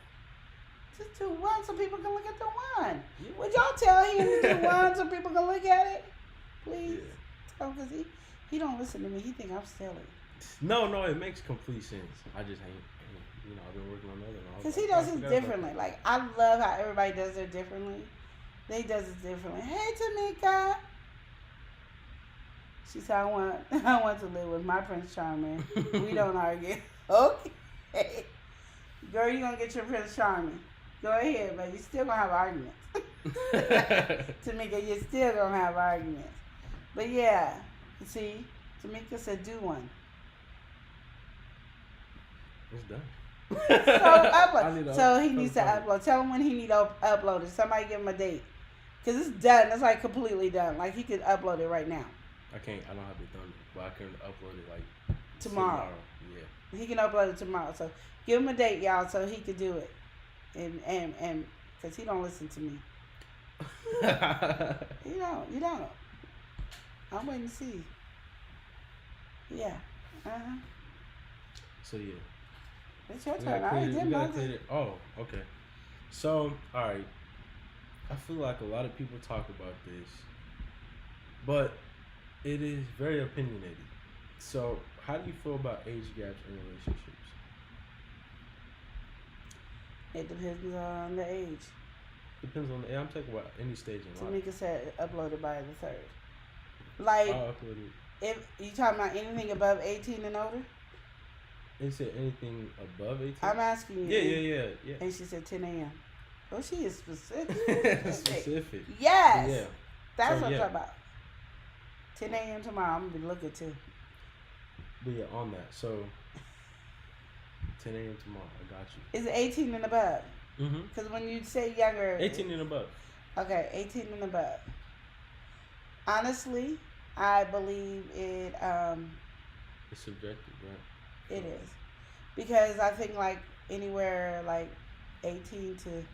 Just do one so people can look at the one. Yeah. Would y'all tell him to do one so people can look at it? Please. Because he don't listen to me. He think I'm silly. No, it makes complete sense. I just ain't I've been working on the other one. Because he does it differently. Like, I love how everybody does it differently. They does it differently. Hey, Tamika. She said, I want to live with my Prince Charming. We don't argue. Okay. Girl, you going to get your Prince Charming. Go ahead, but you still going to have arguments. Tamika, you're still going to have arguments. But yeah, see, Tamika said do one. It's done. So upload. So he needs to upload. Tell him when he need to upload it. Somebody give him a date. Because it's done. It's like completely done. Like he could upload it right now. I don't have it done, but I can upload it like tomorrow. Yeah. He can upload it tomorrow. So give him a date, y'all, so he could do it. And because he don't listen to me. You don't. I'm waiting to see. Yeah. So yeah. It's your turn. I did mine. Oh, okay. So, all right. I feel like a lot of people talk about this, but it is very opinionated. So, how do you feel about age gaps in relationships? It depends on the age. Depends on the age. I'm talking about any stage in life. Tamika said uploaded by the 3rd. Like, if you talking about anything above 18 and older? It said anything above 18? I'm asking you. Yeah. And she said 10 a.m. Oh, she is specific. Specific. Yes. Yeah. That's what I'm talking about. 10 a.m. tomorrow. I'm going to be looking too. But yeah, on that. So, 10 a.m. tomorrow. I got you. Is it 18 and above? Mm-hmm. Because when you say younger. 18 and above. Okay, 18 and above. Honestly, I believe it. It's subjective, right? It is. Because I think like anywhere like 18 to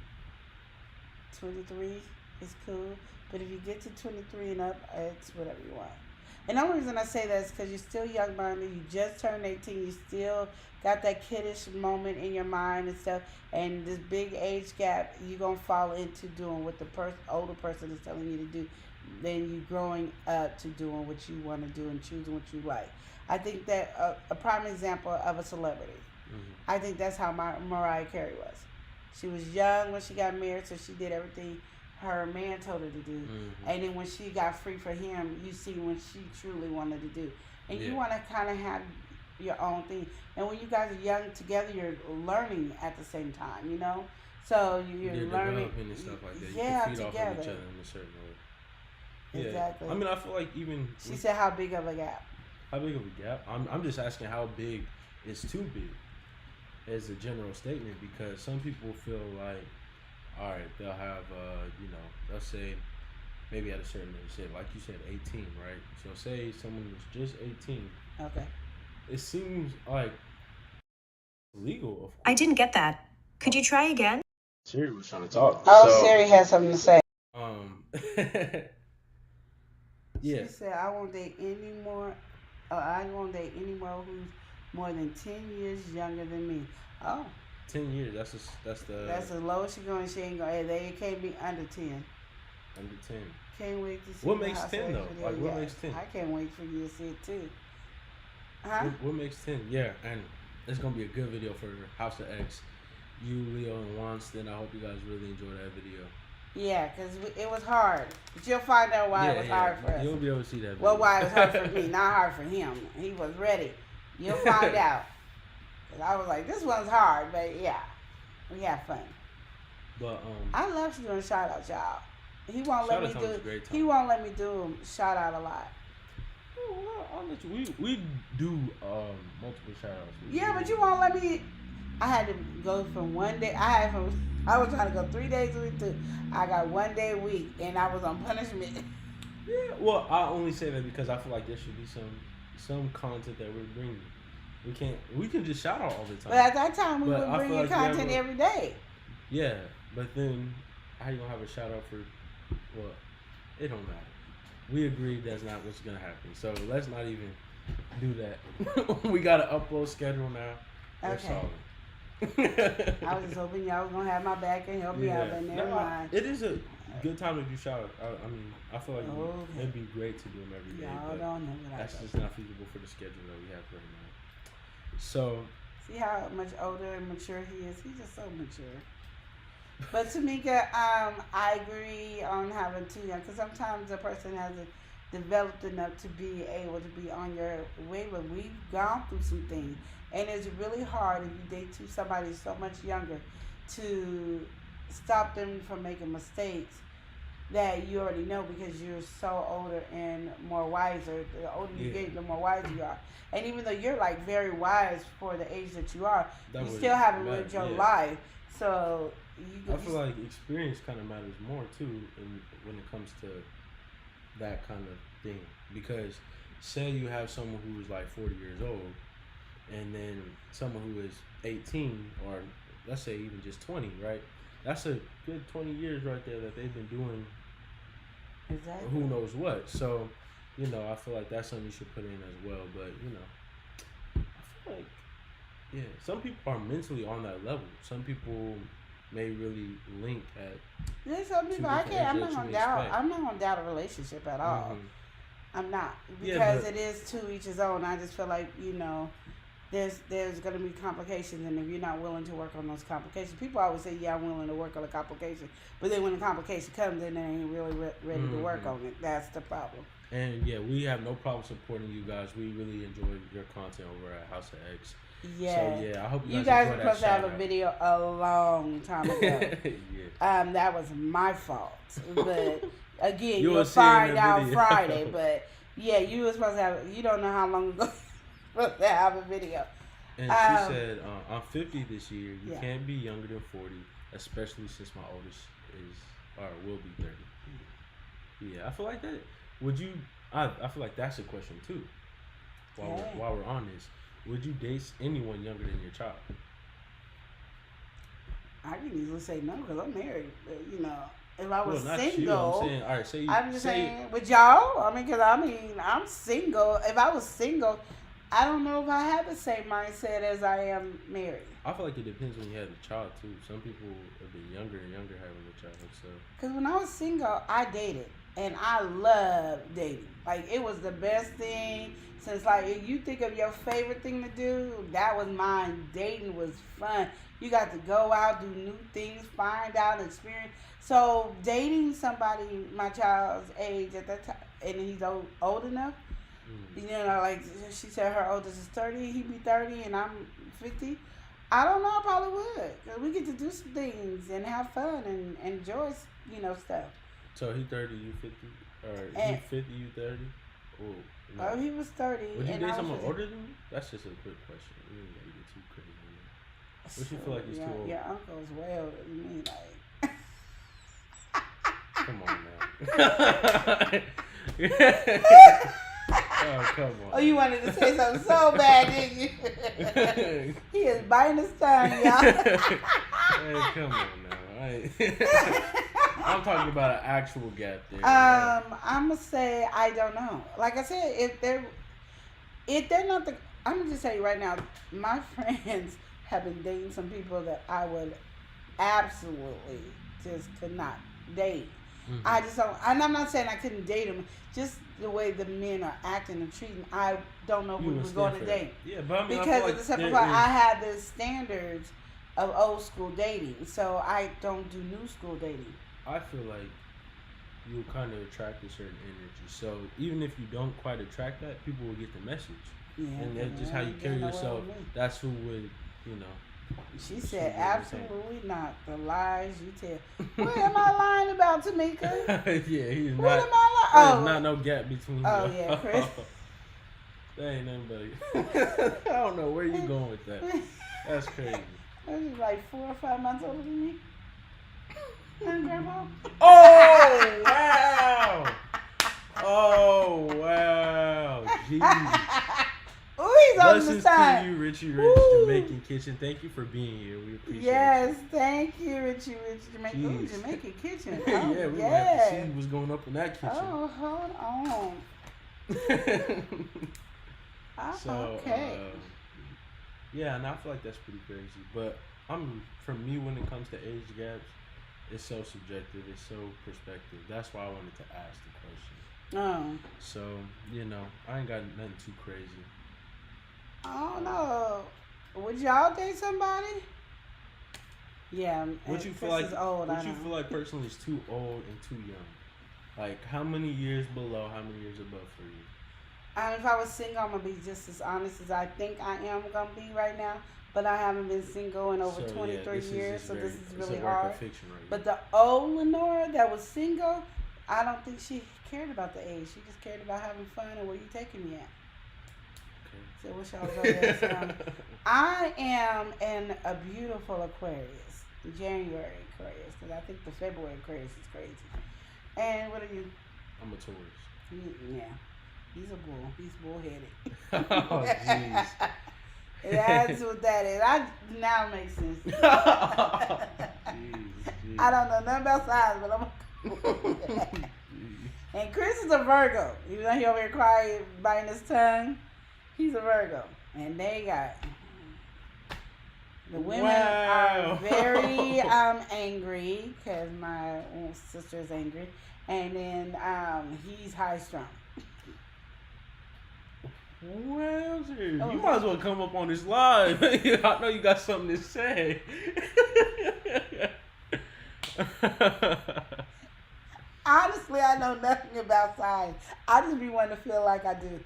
23 is cool. But if you get to 23 and up, it's whatever you want. And the only reason I say that is because you're still young-minded. You just turned 18. You still got that kiddish moment in your mind and stuff. And this big age gap, you're going to fall into doing what the older person is telling you to do. Then you growing up to doing what you want to do and choosing what you like. I think that a prime example of a celebrity. Mm-hmm. I think that's how Mariah Carey was. She was young when she got married, so she did everything her man told her to do. And then when she got free for him, you see when she truly wanted to do. And you want to kind of have your own thing. And when you guys are young together, you're learning at the same time, you know? So you're learning. And stuff like that. Yeah, you can feed together. off of each other in a certain way. Yeah. Exactly. I mean, I feel like even... She said, how big of a gap? How big of a gap? I'm just asking how big is too big as a general statement, because some people feel like, all right, they'll have, they'll say maybe at a certain age, say, like you said, 18, right? So say someone was just 18. Okay. It seems like legal, of course. I didn't get that. Could you try again? Siri was trying to talk. Oh, Siri has something to say. Yeah. She said, I won't date anymore. I won't date anyone who's more than 10 years younger than me. Oh. 10 years. That's the lowest she's going. She ain't going. They can't be under 10. Under 10. Can't wait to see. What makes 10 though? Like what makes 10? I can't wait for you to see it too. Huh? What makes 10? Yeah, and it's gonna be a good video for House of X. You, Leo, and Wanston. I hope you guys really enjoy that video. Yeah, because it was hard. But you'll find out why it was hard for us. You'll be able to see that video. Well, why it was hard for me, not hard for him. He was ready. You'll find out. Cause I was like, this one's hard, but yeah, we have fun. But I love doing shout outs, y'all. He won't let me do. He won't let me do shout out a lot. Well, I'll let you. We do multiple shout outs. Yeah, but you won't let me. I had to go from one day. I was trying to go 3 days a week to. I got 1 day a week, and I was on punishment. Yeah, well, I only say that because I feel like there should be some content that we're bringing. We can just shout out all the time. But at that time, we were bringing like content every day. Yeah, but then how you gonna have a shout out for? Well, it don't matter. We agreed that's not what's gonna happen. So let's not even do that. We got an upload schedule now. Okay. I was just hoping y'all was gonna have my back and help me out, but never mind. It is a good time to do shout out. I mean, I feel like it'd be great to do them every day. Y'all don't know what that's just not feasible for the schedule that we have right now. So see how much older and mature he is. He's just so mature. But Tamika, I agree on having too young, because sometimes a person hasn't developed enough to be able to be on your way. But we've gone through some things, and it's really hard if you date somebody so much younger to stop them from making mistakes that you already know, because you're so older and more wiser. The older you get, the more wiser you are. And even though you're like very wise for the age that you are, you still haven't lived your life. So I feel like experience kind of matters more too when it comes to that kind of thing. Because say you have someone who's like 40 years old, and then someone who is 18, or let's say even just 20, right? That's a good 20 years right there that they've been doing who knows what. So, I feel like that's something you should put in as well. But, I feel like, yeah, some people are mentally on that level. Some people may really link at. Yeah, some people I'm not gonna doubt a relationship at all. Mm-hmm. I'm not, because it is to each his own. I just feel like there's gonna be complications, and if you're not willing to work on those complications, people always say, "Yeah, I'm willing to work on the complication," but then when the complication comes, then they ain't really ready to work on it. That's the problem. And yeah, we have no problem supporting you guys. We really enjoy your content over at House of X. Yeah. So yeah, I hope you guys were supposed to have a video a long time ago. Yeah. That was my fault. But again, you'll find out Friday. But yeah, you were supposed to have. You don't know how long ago you were supposed to have a video. And she said, "I'm 50 this year. You can't be younger than 40, especially since my oldest will be 30." Yeah, I feel like that. Would you? I feel like that's a question too. While we're on this, would you date anyone younger than your child? I can easily say no, because I'm married. But, if I was not single, you, I'm saying, all right, I'm just saying with y'all. I'm single. If I was single, I don't know if I have the same mindset as I am married. I feel like it depends when you had a child too. Some people have been younger and younger having a child. So. Because when I was single, I dated. And I love dating. Like, it was the best thing. Since, like, if you think of your favorite thing to do, that was mine. Dating was fun. You got to go out, do new things, find out, experience. So, dating somebody my child's age at that time, and he's old enough, you know, like she said her oldest is 30, he'd be 30, and I'm 50. I don't know, I probably would. Because we get to do some things and have fun and enjoy, you know, stuff. So he 30, you 50? Or he 50, you 30? Oh, no. Oh, he was 30. Would you and date I was someone 50. older than you? That's just a quick question. You ain't gotta get too crazy on that. What you feel like he's too old? Your uncle's way older than me, like. Come on now. Oh, come on. Oh, you wanted to say something so bad, didn't you? He is biting his tongue, y'all. Hey, come on now. I'm talking about an actual gap there. I'm gonna say I don't know. Like I said, if they're not the, I'm gonna just tell you right now, my friends have been dating some people that I would absolutely just could not date. Mm-hmm. I just don't, and I'm not saying I couldn't date them, just the way the men are acting and treating. I don't know who was going to date. Yeah, but I mean, because like of the simple fact, I have the standards of old school dating, so I don't do new school dating. I feel like you'll kind of attract a certain energy. So even if you don't quite attract that, people will get the message. Yeah, and that's just how you carry yourself. That's who would, you know. She said, absolutely not. The lies you tell. What am I lying about, Tamika? Yeah, he's not. What am I lying? There's not no gap between you. Oh, yeah, Chris. That ain't nothing. I don't know where you going with that. That's crazy. He's like 4 or 5 months older than me. And Grandpa? Oh, wow. Oh, wow. Jeez. Ooh, he's on the side. Blessings to you, Richie Rich Jamaican Kitchen. Thank you for being here. We appreciate it. Yes, thank you, Richie Rich Jamaican. Ooh, Jamaican Kitchen. Oh, yeah, we might have to see what's going up in that kitchen. Oh, hold on. So, okay. Yeah, and I feel like that's pretty crazy. But for me, when it comes to age gaps, it's so subjective. It's so perspective. That's why I wanted to ask the question. Oh. So, you know, I ain't got nothing too crazy. I don't know. Would y'all date somebody? Yeah. What you feel like? What you feel like personally is too old and too young? Like, how many years below? How many years above for you? If I was single, I'm gonna be just as honest as I think I am gonna be right now. But I haven't been single in over 23 years, so this is really hard. But the old Lenora that was single, I don't think she cared about the age. She just cared about having fun and where you taking me at. So what y'all go I am in a beautiful Aquarius, January Aquarius, because I think the February Aquarius is crazy. And what are you? I'm a Taurus. Yeah, he's a bull. He's bullheaded. Oh, jeez. That's what that is. Now it makes sense. Jeez. I don't know nothing about science, but I'm And Chris is a Virgo. Even though he over here crying, biting his tongue, he's a Virgo. And they got the women are very angry because my sister is angry, and then he's high strung. Well, you might as well come up on this live. I know you got something to say. Honestly, I know nothing about science. I just be wanting to feel like I do.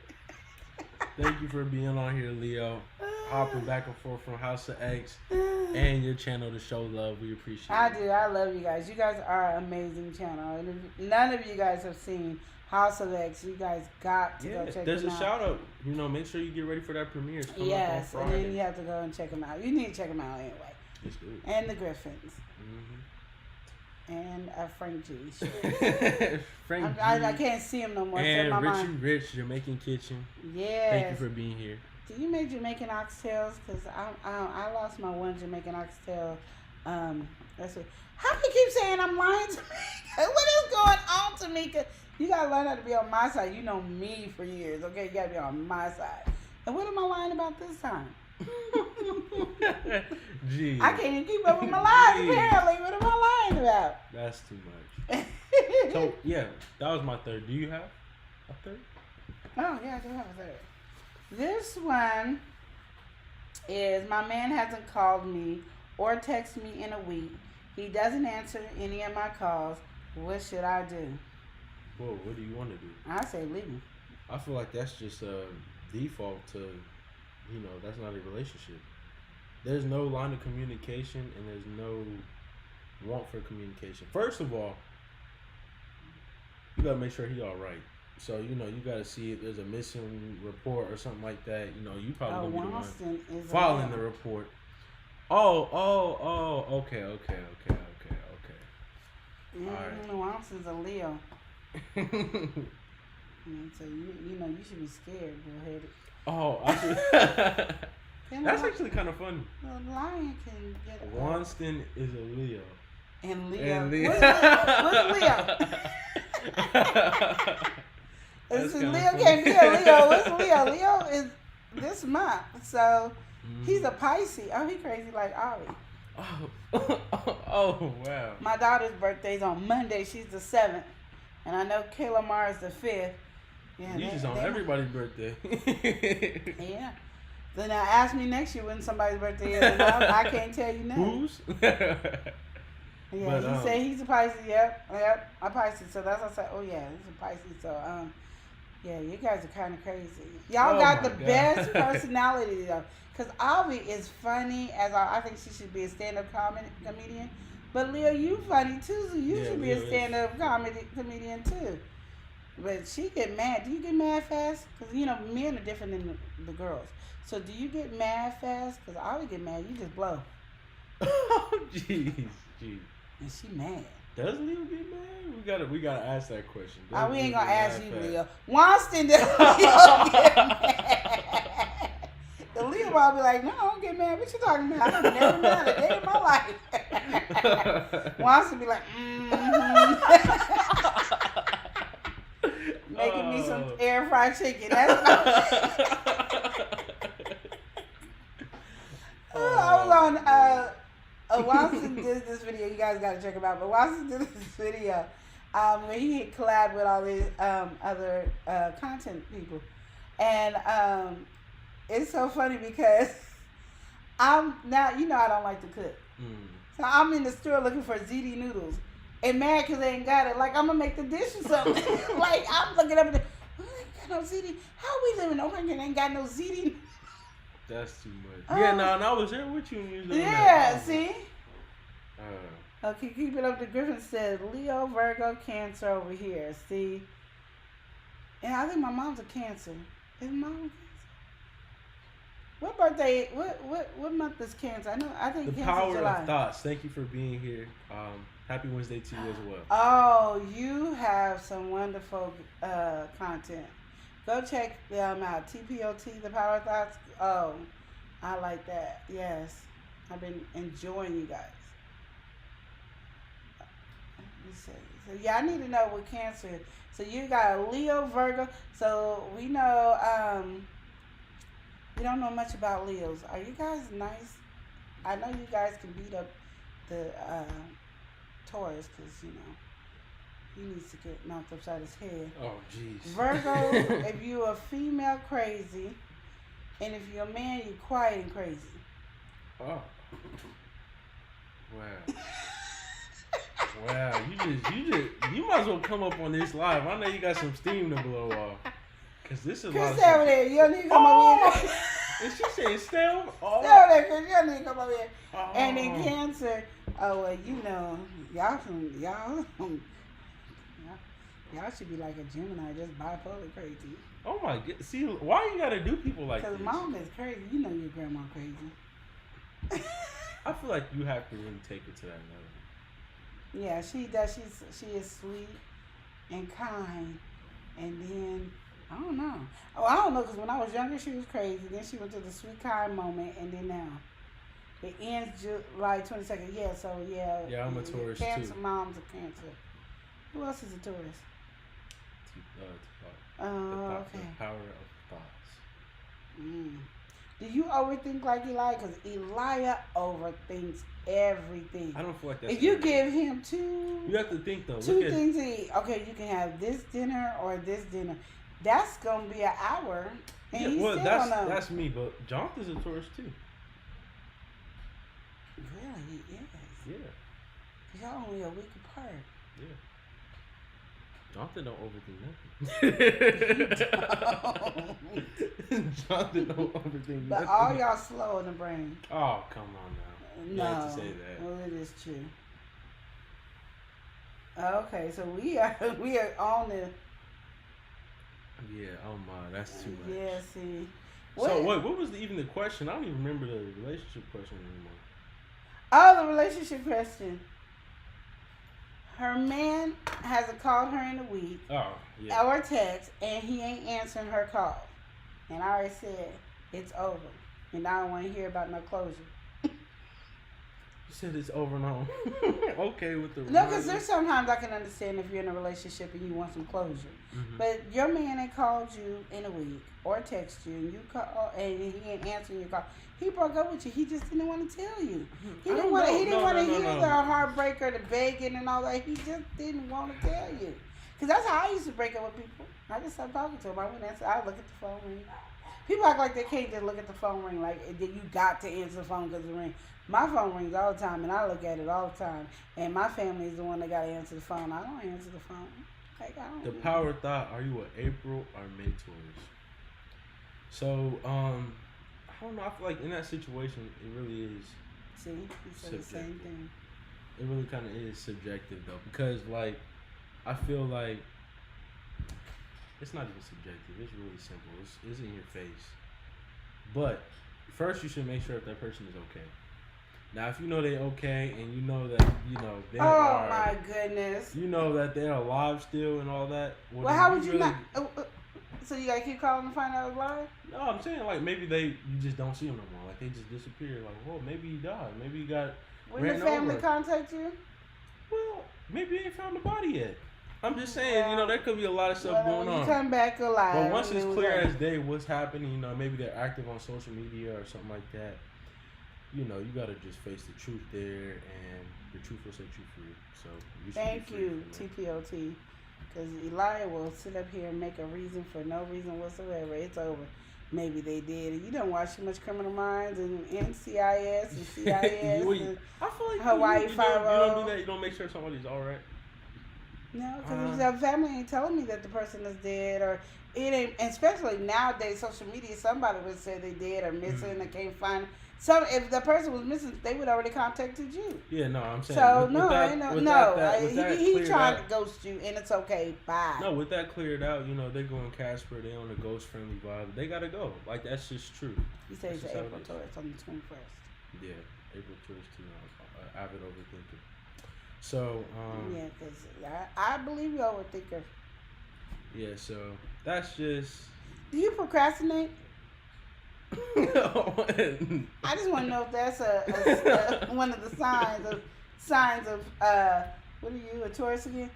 Thank you for being on here, Leo. Hopping back and forth from House of X and your channel to show love. We appreciate it. I do. I love you guys. You guys are an amazing channel. And if none of you guys have seen House of X, you guys got to go check them out. There's a shout out. You know, make sure you get ready for that premiere. It's coming up on Friday. And then you have to go and check them out. You need to check them out anyway. Let's do it. And the Griffins. Mm-hmm. And Frank G. Frank G. I can't see him no more. And Richie Rich, Jamaican Kitchen. Yes. Thank you for being here. Do you make Jamaican oxtails? Because I lost my one Jamaican oxtail. That's it. How do you keep saying I'm lying to Tamika? What is going on, Tamika? You gotta learn how to be on my side. You know me for years, okay? You gotta be on my side. And what am I lying about this time? Gee. I can't even keep up with my lies, apparently. What am I lying about? That's too much. So, yeah, that was my third. Do you have a third? Oh, yeah, I do have a third. This one is my man hasn't called me or texted me in a week. He doesn't answer any of my calls. What should I do? Whoa, what do you want to do? I say leave him. I feel like that's just a default to, that's not a relationship. There's no line of communication and there's no want for communication. First of all, you gotta make sure he all right. So, you gotta see if there's a missing report or something like that. You probably gonna be the one filing the report. Oh, okay. All right. Watson's a Leo. So you should be scared, bullheaded. Oh, that's actually kind of funny. The lion can get. Wanston is a Leo. And Leo. Leo. What's Leo? Leo can't be a Leo. What's Leo? Leo is this month, so he's a Pisces. Oh, he crazy like Ollie. Oh, wow. My daughter's birthday's on Monday. She's the 7th. And I know Kayla Mars the 5th. Yeah, you just on everybody's birthday. Yeah. Then now ask me next year when somebody's birthday is. And I can't tell you nothing. Whose? Yeah, But, he said he's a Pisces. Yep, a Pisces. So that's what I said. Oh, yeah, he's a Pisces. So, yeah, you guys are kind of crazy. Y'all got the best personality, though. Because Avi is funny, I think she should be a stand-up comedian. But Leo, you funny, too, so you should be a stand-up comedian, too. But she get mad. Do you get mad fast? Because, men are different than the girls. So do you get mad fast? Because Avi get mad. You just blow. Jeez. And she mad. Does Leo get mad? We gotta ask that question. We ain't gonna ask you, Leo. Wanston does Leo get mad. The Leo will be like, no, I don't get mad. What you talking about? I've never mad a day in my life. Wanston be like, making me some air fried chicken. That's I was on Watson did this video. You guys got to check him out. But Watson did this video where he had collabed with all these other content people, and it's so funny because I don't like to cook, so I'm in the store looking for ziti noodles, and mad because they ain't got it. Like I'm gonna make the dish or something. Like I'm looking up and they ain't got no ziti. How we living over here and ain't got no ziti? That's too much. And I was there with you when you was doing that. Yeah, see? Okay, keep it up. The Griffin said, Leo, Virgo, Cancer over here. See? And I think my mom's a Cancer. Is mom a Cancer? What birthday, what month is Cancer? I think the Cancer's power July. of thoughts. Thank you for being here. Happy Wednesday to you as well. Oh, you have some wonderful content. Go check them out. TPOT, The Power of Thoughts. Oh, I like that. Yes. I've been enjoying you guys. Let's see. So, yeah, I need to know what Cancer is. So, you got a Leo, Virgo. So, we know, we don't know much about Leos. Are you guys nice? I know you guys can beat up the Taurus because, he needs to get knocked upside his head. Oh, jeez. Virgo, if you're a female, crazy. And if you're a man, you're quiet and crazy. Oh. Wow. Wow. You might as well come up on this live. I know you got some steam to blow off. Because this is Chris over there. You don't need to come over here. Is she saying stay over? Oh. Stay over there, Chris. You don't need to come over here. Oh. And then Cancer, well, y'all should be like a Gemini, just bipolar crazy. Oh my God. See, why you gotta do people like this? Because mom is crazy. You know your grandma crazy. I feel like you have to really take it to that level. Yeah, she does. She is sweet and kind. And then, I don't know. Oh, I don't know, because when I was younger, she was crazy. Then she went to the sweet, kind moment, and then now. It ends July 22nd. Yeah, so yeah. Yeah, I'm a Taurus too. Cancer, mom's a Cancer. Who else is a Taurus? Okay. Oh, okay. The power of thoughts. Do you overthink like Elijah? Because Elijah overthinks everything. I don't feel like that's. If you give him you have to think though. two things to eat. Okay, you can have this dinner or this dinner. That's gonna be an hour. And well, that's me. But Jonathan's a Taurus too. Really? Yes. Yeah. Y'all only a week apart. Yeah. Jonathan don't overthink nothing. Jonathan don't overthink But nothing. all y'all slow in the brain. Oh, come on now. You have to say that. Well, it is true. Okay, so we are on the. Yeah. Oh my, that's too much. Yeah. See. So wait, what was even the question? I don't even remember the relationship question anymore. Oh, the relationship question. Her man hasn't called her in a week. Oh, yeah. Or text, and he ain't answering her call. And I already said it's over, and I don't want to hear about no closure. You said it's over and on. Okay with the. No, because there's sometimes I can understand if you're in a relationship and you want some closure. Mm-hmm. But your man ain't called you in a week or text you, and you call, and he ain't answering your call. He broke up with you. He just didn't want to tell you. He didn't want to. He didn't want to hear the heartbreaker, the begging, and all that. He just didn't want to tell you. Because that's how I used to break up with people. I just stopped talking to him. I wouldn't answer. I look at the phone ring. People act like they can't just look at the phone ring. Like you got to answer the phone because it rings. My phone rings all the time, and I look at it all the time. And my family is the one that got to answer the phone. I don't answer the phone. Like I don't. The power thought: are you an April or May Taurus? So I don't know. I feel like in that situation, it really is. See, you said the same thing. It really kind of is subjective though, because like I feel like it's not even subjective. It's really simple. It's in your face. But first, you should make sure if that person is okay. Now, if you know they're okay and you know that they are. Oh my goodness. You know that they're alive still and all that. Well, how would you not? So you gotta keep calling to find out it's live? No, I'm saying like maybe you just don't see him no more. Like they just disappear. Like, well, maybe he died. Maybe he got When ran the family over. contact you? Well, maybe they ain't found the body yet. I'm just saying, there could be a lot of stuff going on. You come back alive. But once it's clear as day what's happening, maybe they're active on social media or something like that. You gotta just face the truth there, and the truth will set you free. So you should Thank be free you, TPOT. Because Elijah will sit up here and make a reason for no reason whatsoever. It's over. Maybe they did. You don't watch too much Criminal Minds and NCIS and CIS and I feel like Hawaii you Five-0. don't do that. You don't make sure somebody's all right. No, because the family ain't telling me that the person is dead, or it ain't. Especially nowadays, social media, somebody would say they dead or missing and can't find. So if the person was missing, they would already contacted you. Yeah, no, I'm saying. So he trying to ghost you, and it's okay. Bye. No, with that cleared out, they're going Casper. They on a ghost friendly vibe. They gotta go. Like that's just true. He says he's April Taurus on the 21st. Yeah, April Taurus too. Avid overthinker. So yeah, because I believe you overthinker. Yeah, so that's just. Do you procrastinate? I just want to know if that's one of the signs of what are you, a Taurus again?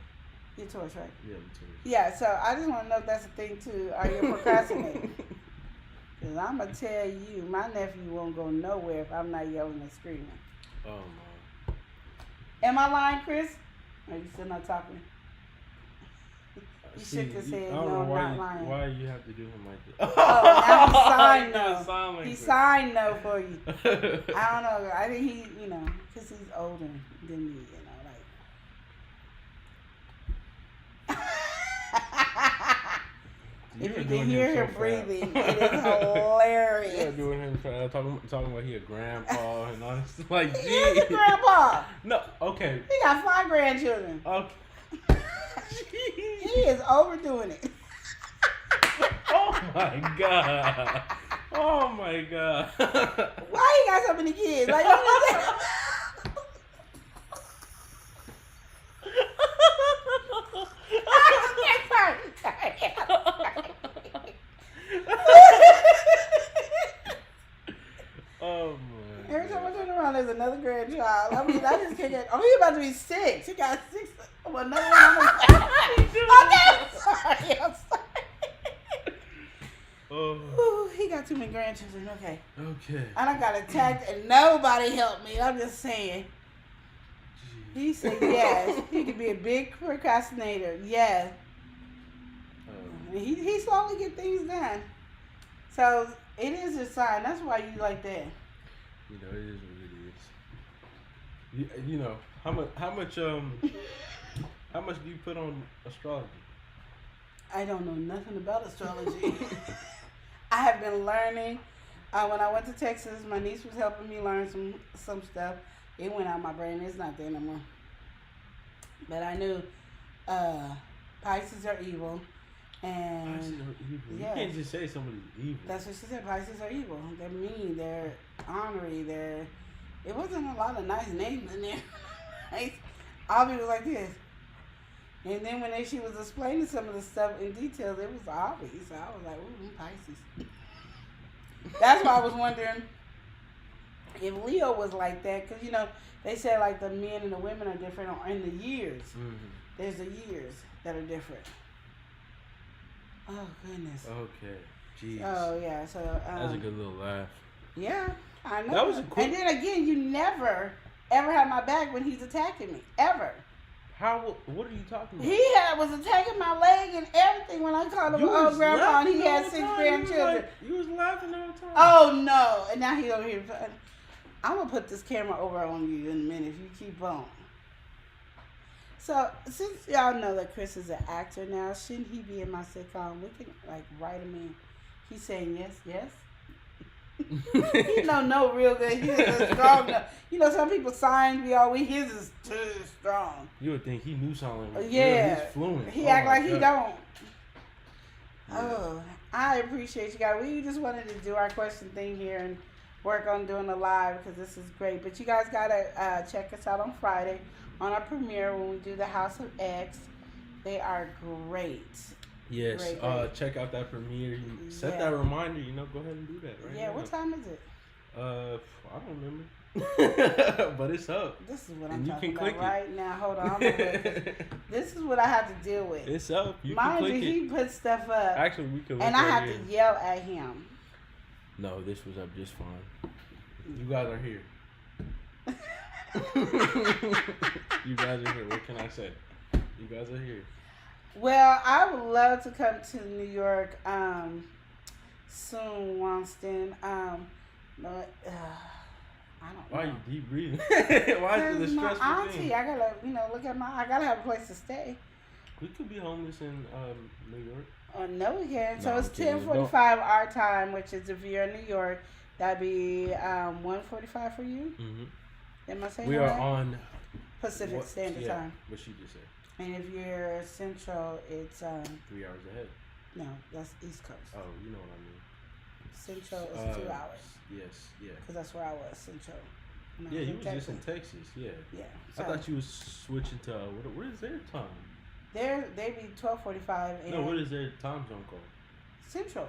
You're Taurus, right? Yeah, I'm Taurus. Yeah, so I just want to know if that's a thing too. Are you procrastinating? Because I'm gonna tell you, my nephew won't go nowhere if I'm not yelling and screaming. Oh no. Am I lying, Chris? Are you still not talking? He shook his head. No, I'm not lying. Why you have to do him like that? Oh, now he signed no. He signed no for you. I don't know. I think he, because he's older than me, like. If you can hear him breathing, it is hilarious. Yeah, doing him talking about he a grandpa and all this. Like, he is a grandpa. No, okay. He got 5 grandchildren. Okay. He is overdoing it. Oh my god. Oh my god. Why he got so many kids? Like, Oh man. Every time I turn around, there's another grandchild. I mean, I just can't get. Oh, he about to be 6. He got 6. Well, another one on the. Okay, I'm sorry. Ooh, he got too many grandchildren. Okay. Okay. And I got attacked and nobody helped me. I'm just saying. Jeez. He said yes. He could be a big procrastinator. Yes. He slowly get things done. So it is a sign. That's why you like that. You know, it is what it is. You know, how much do you put on astrology? I don't know nothing about astrology. I have been learning. When I went to Texas, my niece was helping me learn some stuff. It went out my brain. It's not there no more. But I knew Pisces are evil. And Pisces are evil. Yeah. You can't just say somebody's evil. That's what she said. Pisces are evil. They're mean. They're ornery. It wasn't a lot of nice names in there. All people like this. And then when she was explaining some of the stuff in detail, it was obvious. So I was like, ooh, Pisces. That's why I was wondering if Leo was like that. Because, you know, they said like the men and the women are different in the years. Mm-hmm. There's the years that are different. Oh, goodness. Okay. Jeez. Oh, yeah. So that was a good little laugh. Yeah, I know. That was a cool... And then again, you never, ever had my back when he's attacking me. Ever. What are you talking about? He was attacking my leg and everything when I called him an old grandpa and he had 6 grandchildren. You was laughing all the time. Oh, no. And now he over here. I'm going to put this camera over on you in a minute if you keep on. So, since y'all know that Chris is an actor now, shouldn't he be in my sitcom? We can, like, write him in. He's saying yes, yes. He don't know real good. His is strong enough. You know, some people signs be always, his is too strong. You would think he knew something. Yeah. He's fluent. He act like he don't. Yeah. Oh, I appreciate you guys. We just wanted to do our question thing here and work on doing a live because this is great. But you guys got to check us out on Friday on our premiere when we do the House of X. They are great. Yes, great. Check out that premiere. Set that reminder, you know, go ahead and do that right Yeah, now. what time is it? I don't remember. But it's up. This is what and I'm you talking can about click right now. Hold on. This is what I have to deal with. It's up. You Mind can click you, he put stuff up. Actually, we can look and I right have here. to yell at him. No, this was up just fine. You guys are here. You guys are here. What can I say? You guys are here. Well, I would love to come to New York soon, Wanston. But I don't know. Why are you deep breathing? Why is it a stressful my auntie, thing? I gotta, look at I gotta have a place to stay. We could be homeless in New York. No, we can't. So No, it's I'm kidding. 10:45 our time, which is if you're in New York, that'd be 1:45 for you. Mm-hmm. Am I saying We that are right? on Pacific Standard Time. What she just said. And if you're Central, it's 3 hours ahead. no, that's East Coast. Oh, you know what I mean. Central is 2 hours. Yes, yeah. Because that's where I was, Central. And I Yeah, was you in was just in Texas. Texas, yeah. Yeah. I So thought you was switching to what is their time? they be 12:45 and No, what is their time zone called? Central.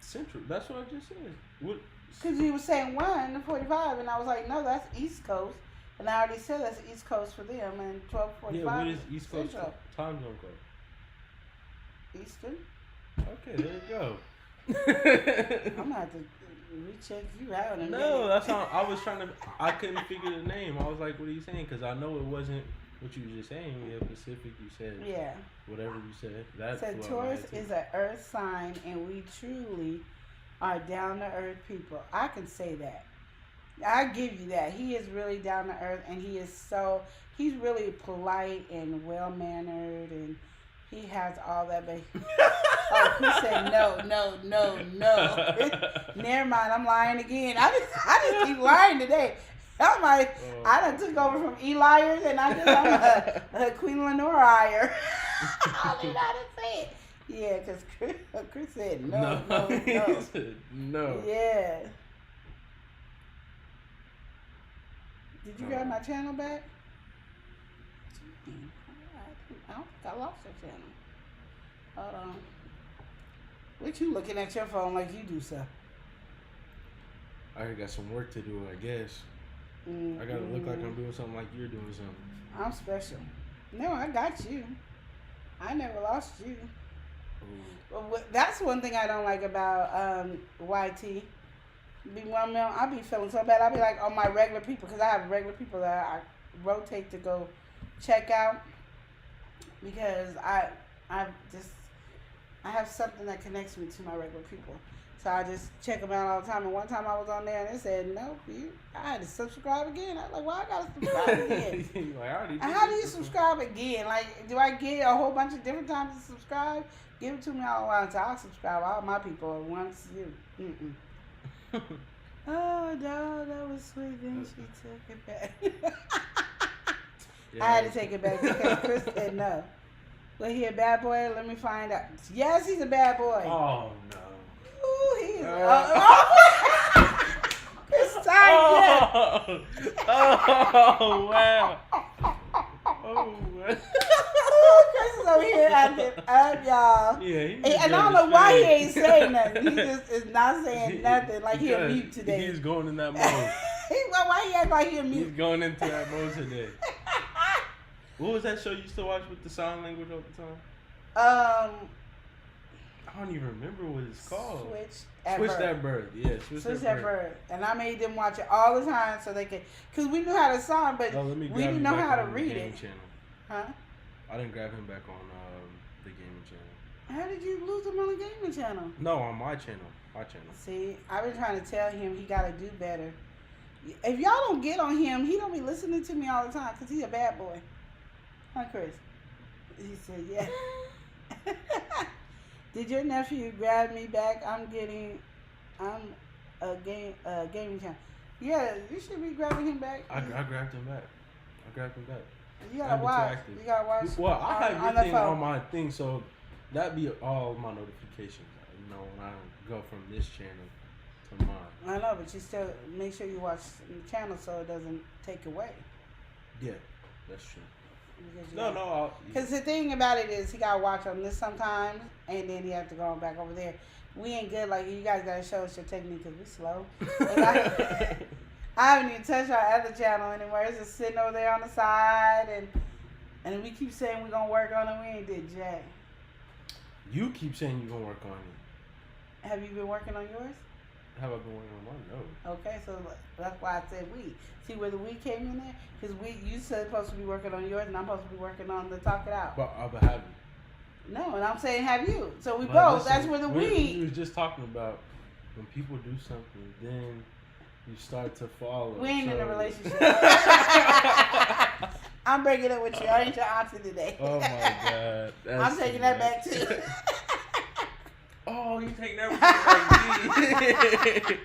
Central. That's what I just said. What? Because you were saying 1:45, and I was like, no, that's East Coast. And I already said that's East Coast for them, and 12:45. Yeah, what is East Coast Central. time zone called? Eastern. Okay, there you go. I'm gonna have to recheck you out. In a No, minute. that's how I was trying to. I couldn't figure the name. I was like, "What are you saying?" Because I know it wasn't what you were just saying. Yeah, Pacific. You said Yeah. whatever you said. That's So Taurus is an Earth sign, and we truly are down to earth people. I can say that. I give you that. He is really down to earth, and he's really polite and well mannered, and he has all that. But oh, he said no. Never mind, I'm lying again. I just keep lying today. I'm like, I done took over from Elias, and I'm a Queen Lenore-ier. I did not say it. Yeah, because Chris said no. He said no. Yeah. Did you grab my channel back? I don't think I lost your channel. Hold on. What you looking at your phone like you do stuff? I got some work to do, I guess. I gotta look like I'm doing something like you're doing something. I'm special. No, I got you. I never lost you. That's one thing I don't like about YT. I'll be feeling so bad. I'll be like on my regular people, because I have regular people that I rotate to go check out, because I have something that connects me to my regular people. So I just check them out all the time. And one time I was on there and it said, nope, I had to subscribe again. I was like, why I gotta subscribe again? Like, how do you subscribe again? Like, do I get a whole bunch of different times to subscribe? Give it to me all at once. I'll subscribe all my people at once. Oh, no, that was sweet. Then she took it back. Yeah. I had to take it back because Chris said no. Was he a bad boy? Let me find out. Yes, he's a bad boy. Oh, no. Ooh, he's... It's time Oh, wow. Oh, man. Chris is over here acting up, y'all. Yeah, and I don't know why he ain't saying nothing. He just is not saying nothing. Like he a mute today. He's going in that mode. Why he act like he a mute? He's going into that mode today. What was that show you used to watch with the sign language all the time? I don't even remember what it's called. Switch That Bird. Yeah, Switch That Bird. And I made them watch it all the time so they could, because we knew how to sign, but we didn't know how to read it. Channel. Huh? I didn't grab him back on the gaming channel. How did you lose him on the gaming channel? No, on my channel. My channel. See, I've been trying to tell him he got to do better. If y'all don't get on him, he don't be listening to me all the time because he's a bad boy. Huh, Chris? He said, yeah. Did your nephew grab me back? I'm a gaming channel. Yeah, you should be grabbing him back. I grabbed him back. You gotta watch. You gotta watch. Well, I have your thing on my thing, so that'd be all my notifications. You know, when I go from this channel to mine. I know, but you still make sure you watch the channel so it doesn't take away. Yeah, that's true. No. Because the thing about it is, he gotta watch on this sometimes, and then he have to go on back over there. We ain't good like you guys gotta show us your technique because we slow. I haven't even touched our other channel anymore. It's just sitting over there on the side, and we keep saying we're gonna work on it. We ain't did jack. You keep saying you're gonna work on it. Have you been working on yours? Have I been working on mine? No. Okay, so that's why I said we. See where the we came in there? Because you said supposed to be working on yours, and I'm supposed to be working on the Talk It Out. But I have you. No, and I'm saying have you. So we but both. Listen, that's where the we. We was just talking about when people do something, then you start to follow. We ain't in a relationship. I'm breaking up with you. I ain't your auntie today. Oh my God. I'm taking that back too. Oh, you take that back.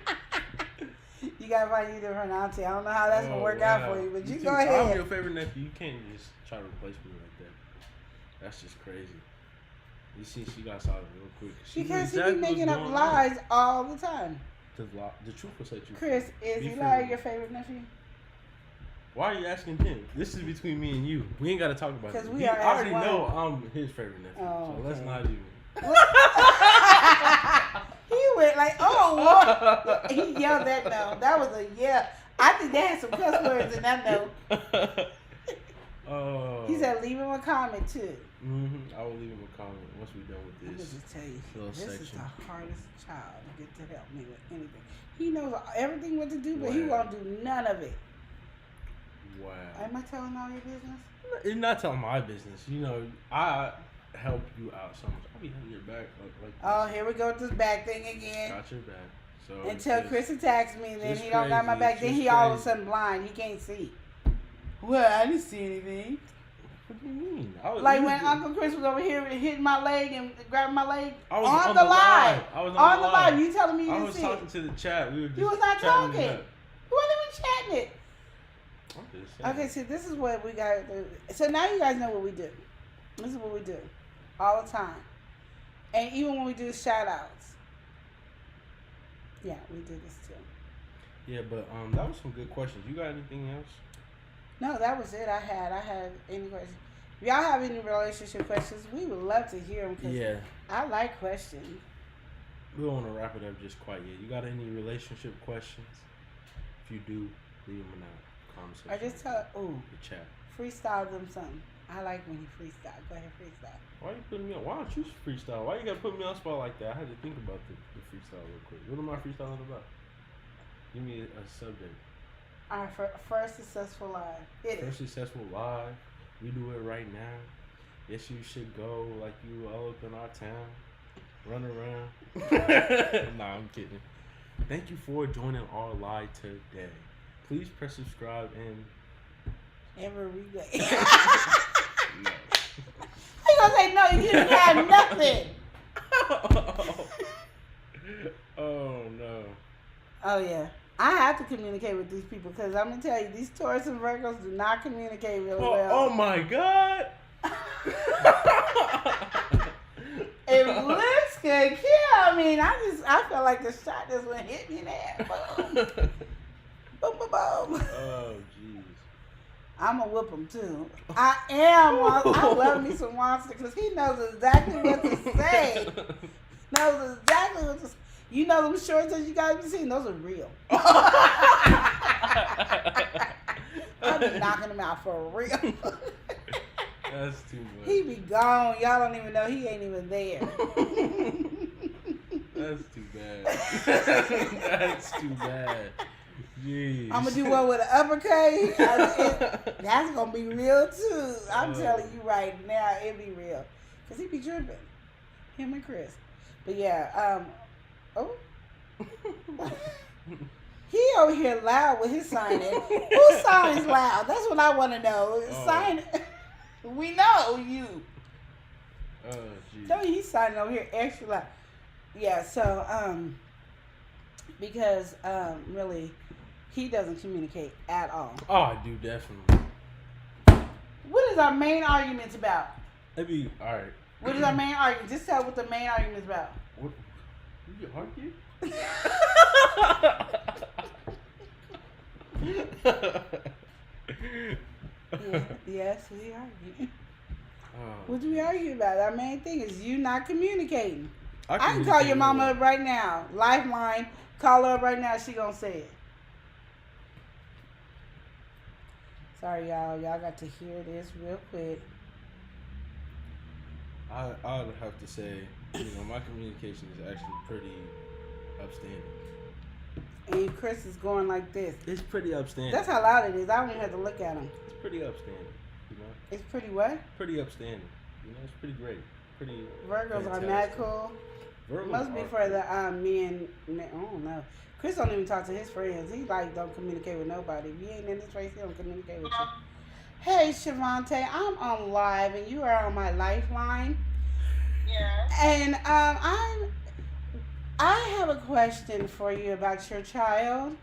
You gotta find you a different auntie. I don't know how that's gonna work out for you, but you go ahead. I'm your favorite nephew. You can't just try to replace me like that. That's just crazy. You see, she got solid real quick. Because he be making up lies all the time. The truth will set you free. Chris, is Eli your favorite nephew? Why are you asking him? This is between me and you. We ain't got to talk about it. Because we I are already know I'm his favorite nephew. Oh, so let's not even. He went like, oh, what? He yelled that no. That was a yeah. I think they had some cuss words in that no. Oh. He said leave him a comment too. I will leave him a comment once we're done with this. Let me just tell you, this section. is the hardest child to get to help me with anything. He knows everything what to do, but he won't do none of it. Wow. Am I telling all your business? You're not telling my business. You know, I help you out so much. I'll be having your back like oh, here we go with this back thing again. Got your back. So until Chris attacks me, and then he don't got my back. Then he crazy. all of a sudden blind. He can't see. Well, I didn't see anything. What do you mean? Like when Uncle Chris was over here hitting my leg and grabbing my leg on the live. I was on the live. You telling me you didn't see it? I was talking to the chat. We were just you was not talking. You wasn't even chatting it. I'm just saying. Okay, see, this is what we got to do. So now you guys know what we do. This is what we do all the time. And even when we do shout outs. Yeah, we do this too. Yeah, but that was some good questions. You got anything else? No, that was it. I had any questions. If y'all have any relationship questions, we would love to hear them. Yeah. I like questions. We don't want to wrap it up just quite yet. You got any relationship questions? If you do, leave them in the comment section. I just tell, the chat. Freestyle them something. I like when he freestyle. Go ahead, freestyle. Why you putting me on? Why don't you freestyle? Why you gotta put me on spot like that? I had to think about the freestyle real quick. What am I freestyling about? Give me a subject. Our first successful live. Hit it. First successful live. We do it right now. Yes, you should go like you all up in our town. Run around. Nah, I'm kidding. Thank you for joining our live today. Please press subscribe and Every day. no. How you gonna say no? You didn't have nothing. Oh no. Oh yeah. I have to communicate with these people because I'm gonna tell you, these Taurus and Virgos do not communicate really well. Oh my God. If looks could kill, I mean, I felt like the shot just went hit me in the head. Boom. Boom, boom, boom. Oh jeez. I'm gonna whip him too. I am. I love me some Monster because he knows exactly what to say. Knows exactly what to say. You know them shorts that you guys be seeing? Those are real. I'll be knocking him out for real. That's too much. He be gone. Y'all don't even know he ain't even there. That's too bad. That's too bad. Jeez. I'm gonna do one with an uppercut. That's gonna be real too. I'm telling you right now, it be real. Cause he be tripping. Him and Chris. But yeah, he over here loud with his signing. Who signs loud? That's what I want to know. Sign. We know you. Oh, jeez. Tell me he's signing over here extra loud. Yeah. So because really, he doesn't communicate at all. Oh, I do definitely. What is our main arguments about? It'd be all right. What is our main argument? Just tell what the main argument is about. What? You argue? Yes, we argue. What do we argue about? Our main thing is you not communicating. I can call your mama up right now. Lifeline. Call her up right now. She gonna say it. Sorry, y'all. Y'all got to hear this real quick. I would have to say, my communication is actually pretty upstanding. And Chris is going like this. It's pretty upstanding. That's how loud it is. I don't even have to look at him. It's pretty upstanding, It's pretty what? Pretty upstanding. It's pretty great. Pretty Virgos fantastic. are mad cool. Virgos Must be are for the men. I don't know. Chris don't even talk to his friends. He don't communicate with nobody. If you ain't in this race, he don't communicate with you. Hey, Shavante, I'm on live and you are on my lifeline. Yeah. And I have a question for you about your child.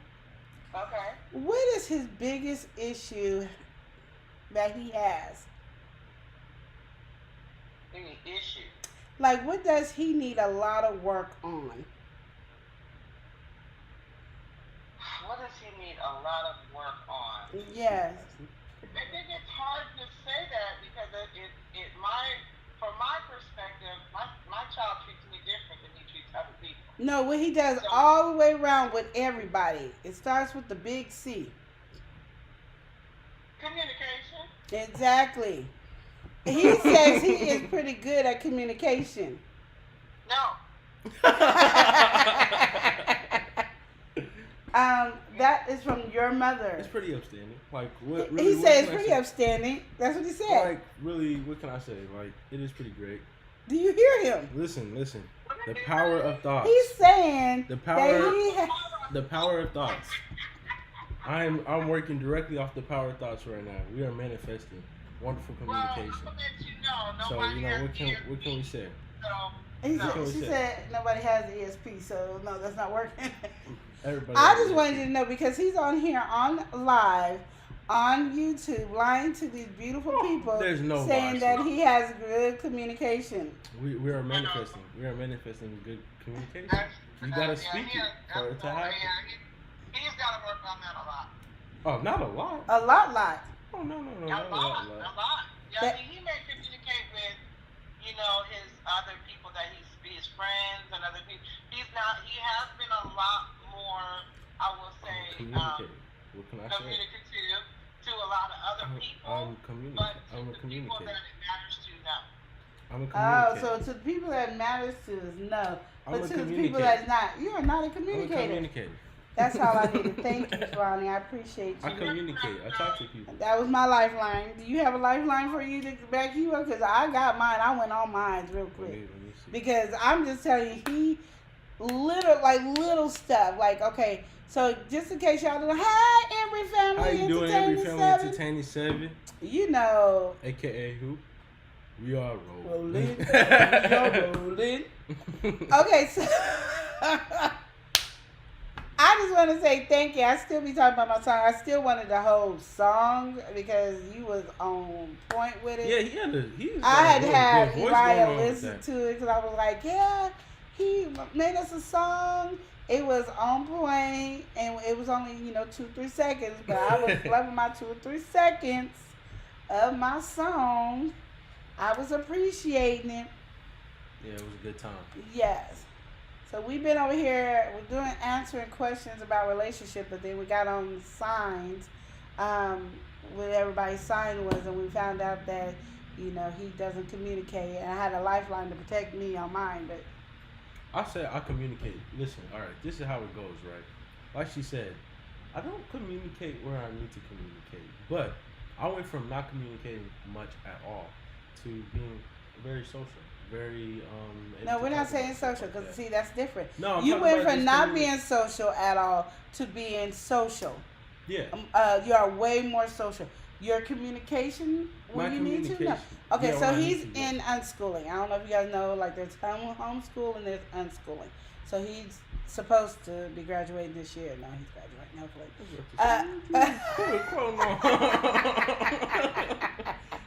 Okay. What is his biggest issue that he has? Any issue? Like, what does he need a lot of work on? What does he need a lot of work on? Yes. I think it's hard to say that because from my perspective, my child treats me different than he treats other people. No, what he does all the way around with everybody. It starts with the big C. Communication. Exactly. He says he is pretty good at communication. No. That is from your mother. It's pretty upstanding. Like, what? He Really, said it's pretty upstanding. That's what he said. Like, really, what can I say? Like, it is pretty great. Do you hear him? Listen. The power of thoughts. He's saying The power that of thoughts. I'm working directly off the power of thoughts right now. We are manifesting wonderful communication. Well, I'm gonna let you know. So Nobody has what can we say? She said nobody has the ESP, so no, that's not working. Everybody. I just wanted you to know because he's on here on live on YouTube lying to these beautiful people There's no saying lies. that he has good communication. We are manifesting. We are manifesting good communication. You gotta speak it for it to happen. He's got to work on that a lot. Oh, not a lot. A lot. Oh no, A not a lot. lot. Yeah, he may communicate with, his other people that his friends and other people. He has been a lot more, I will say, Communicative. What can I say? communicative to to a lot of other people, I'm but to a the people communicator. that it matters to, no. I'm a Oh, communicator. so to the people that matters to is no. I'm But a to the people communicator. that's not, you are not a I'm a communicator. communicator. That's all I needed. Thank you, Ronnie. I appreciate I you. communicate. I talk to people. That was my lifeline. Do you have a lifeline for you to back you up? Because I got mine. I went on mine real quick. Let me see. Because I'm just telling you, he little stuff. Like, okay, so just in case y'all don't know, hi, Every Family How you doing, Every Family Entertaining 7? You know. AKA who? We are rolling. Rolling. We are rolling. Okay, so I just want to say thank you. I still be talking about my song. I still wanted the whole song because you was on point with it. Yeah, I had good voice Uriah going on with listen that. to it because I was like, yeah, he made us a song. It was on point and it was only 2-3 seconds, but I was loving my 2 or 3 seconds of my song. I was appreciating it. Yeah, it was a good time. Yes. So we've been over here, we're doing answering questions about relationship, but then we got on signs, what everybody's sign was, and we found out that, he doesn't communicate, and I had a lifeline to protect me on mine, but. I said I communicate. Listen, all right, this is how it goes, right? Like she said, I don't communicate where I need to communicate, but I went from not communicating much at all to being very social. Very No, we're not saying stuff social like because that. see that's different. No, I'm you talking went about from just not commu- being social at all to being social. Yeah. You are way more social. Your communication when My you need to. No. communication. Okay, Yeah, so when I he's need to, in unschooling. I don't know if you guys know, like there's homeschool and there's unschooling. So he's supposed to be graduating this year. No, he's graduating. Hopefully.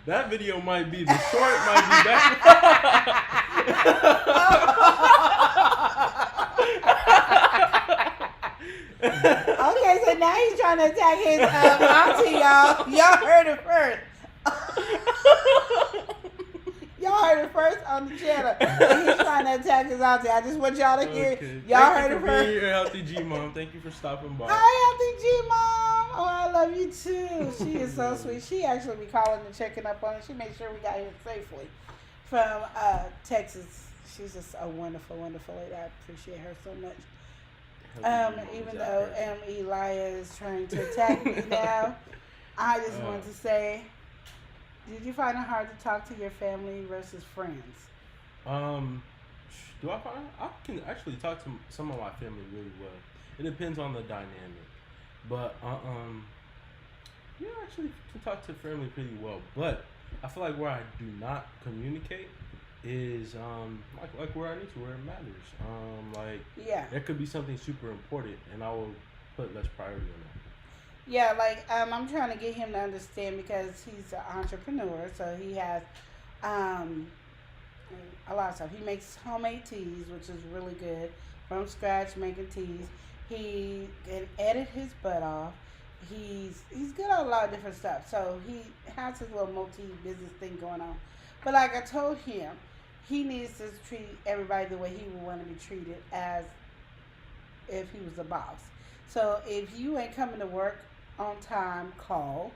That video might be the short, might be that. Okay, so now he's trying to attack his auntie, y'all. Y'all heard it first. Y'all heard it first on the channel. And he's trying to attack his auntie. I just want y'all to hear. Okay. Y'all Thank heard you it for first. being here, Healthy G Mom. Thank you for stopping by. Hi, Healthy G Mom. Oh, I love you too. She is so sweet. She actually be calling and checking up on us. She made sure we got here safely from Texas. She's just a wonderful, wonderful lady. I appreciate her so much. Even though Elijah is trying to attack me now, I just want to say, did you find it hard to talk to your family versus friends? Do I find I can actually talk to some of my family really well. It depends on the dynamic, but yeah, I actually can talk to family pretty well. But I feel like where I do not communicate is like where I need to, where it matters. Yeah. There could be something super important, and I will put less priority on that. Yeah, like I'm trying to get him to understand because he's an entrepreneur, so he has a lot of stuff. He makes homemade teas, which is really good, from scratch making teas. He can edit his butt off. He's good at a lot of different stuff. So he has his little multi-business thing going on. But like I told him, he needs to treat everybody the way he would want to be treated as if he was a boss. So if you ain't coming to work on time, call.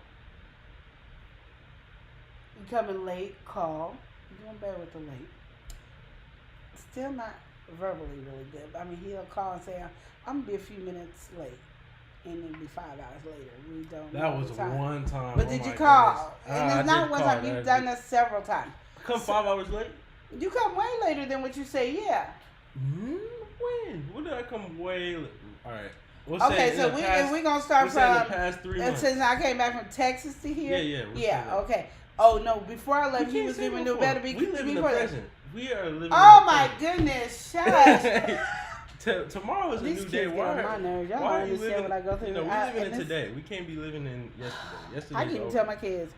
You coming late, call. You're doing better with the late. Still not verbally really good. I mean, he'll call and say, I'm going to be a few minutes late. And it'll be 5 hours later. We don't know That was the time. one time. But oh did my you call? goodness. And I it's not did one call. time. You've done that several times. Come 5 hours late? You come way later than what you say, yeah. When? When did I come way late? All right. We'll Okay, say so we're going to start we'll say in the from, past 3 months. since I came back from Texas to here. Yeah, we'll say Yeah, that. okay. Oh, no, before I We left, you can't was say giving before. no better be We live in the before that. present. We are living Oh, in the my present. goodness. Shush. Tomorrow is a These new kids day. get Why? on my nerves. Y'all Why don't are you understand living? what I go through. You know, we I- living in and this- today. We can't be living in yesterday. Yesterday's I can over. tell my kids,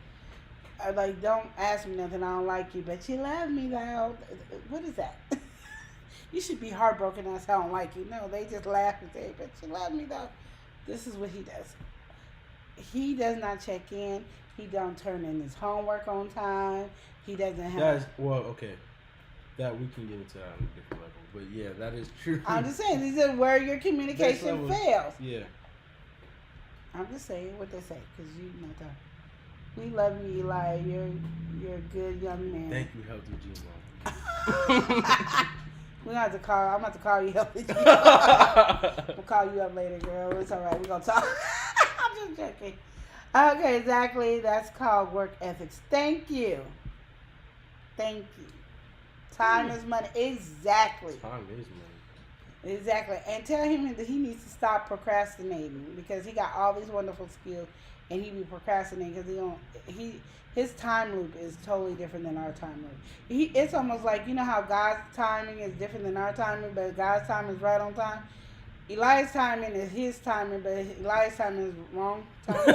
like, don't ask me nothing. I don't like you, but you love me, though. What is that? You should be heartbroken as I don't like you. No, they just laugh and say, but you love me, though. This is what he does. He does not check in. He don't turn in his homework on time. He doesn't have. That's okay. That we can get into that on a different level, but yeah, that is true. I'm just saying, these are where your communication Next level. fails. Yeah. I'm just saying what they say, because you know that. We love you, Eli. You're a good young man. Thank you, Healthy G Mom. I'm gonna have to call you Healthy G Mom. We'll call you up later, girl. It's all right. We're gonna talk. I'm just joking. Okay, exactly. That's called work ethics. Thank you. Thank you. Time is money. Exactly. Time is money. Exactly. And tell him that he needs to stop procrastinating, because he got all these wonderful skills and he be procrastinating because his time loop is totally different than our time loop. It's almost like, you know how God's timing is different than our timing, but God's time is right on time. Eli's timing is his timing, but Eli's timing is wrong timing.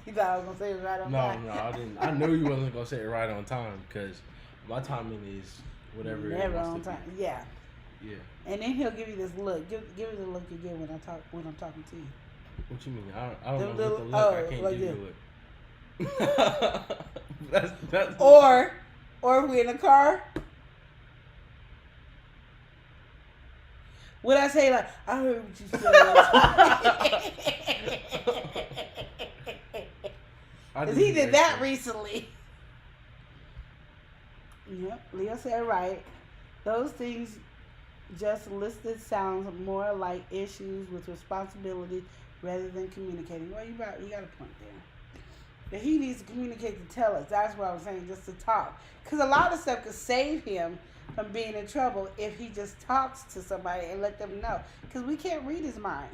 He thought I was gonna say it right on time. No, I didn't. I knew you wasn't gonna say it right on time, because my timing is whatever. Never on time. Yeah. Yeah. And then he'll give you this look. Give me the look you get when I'm talking to you. What you mean? I don't know what the look. I can't like give you a look. that's or if we in a car. Would I say like, I heard what you said? Because he did that recently. Yep, Leo said right. Those things just listed sounds more like issues with responsibilities rather than communicating. Well, you got a point there. That he needs to communicate to tell us. That's what I was saying, just to talk. Because a lot of stuff could save him from being in trouble if he just talks to somebody and let them know. Because we can't read his mind.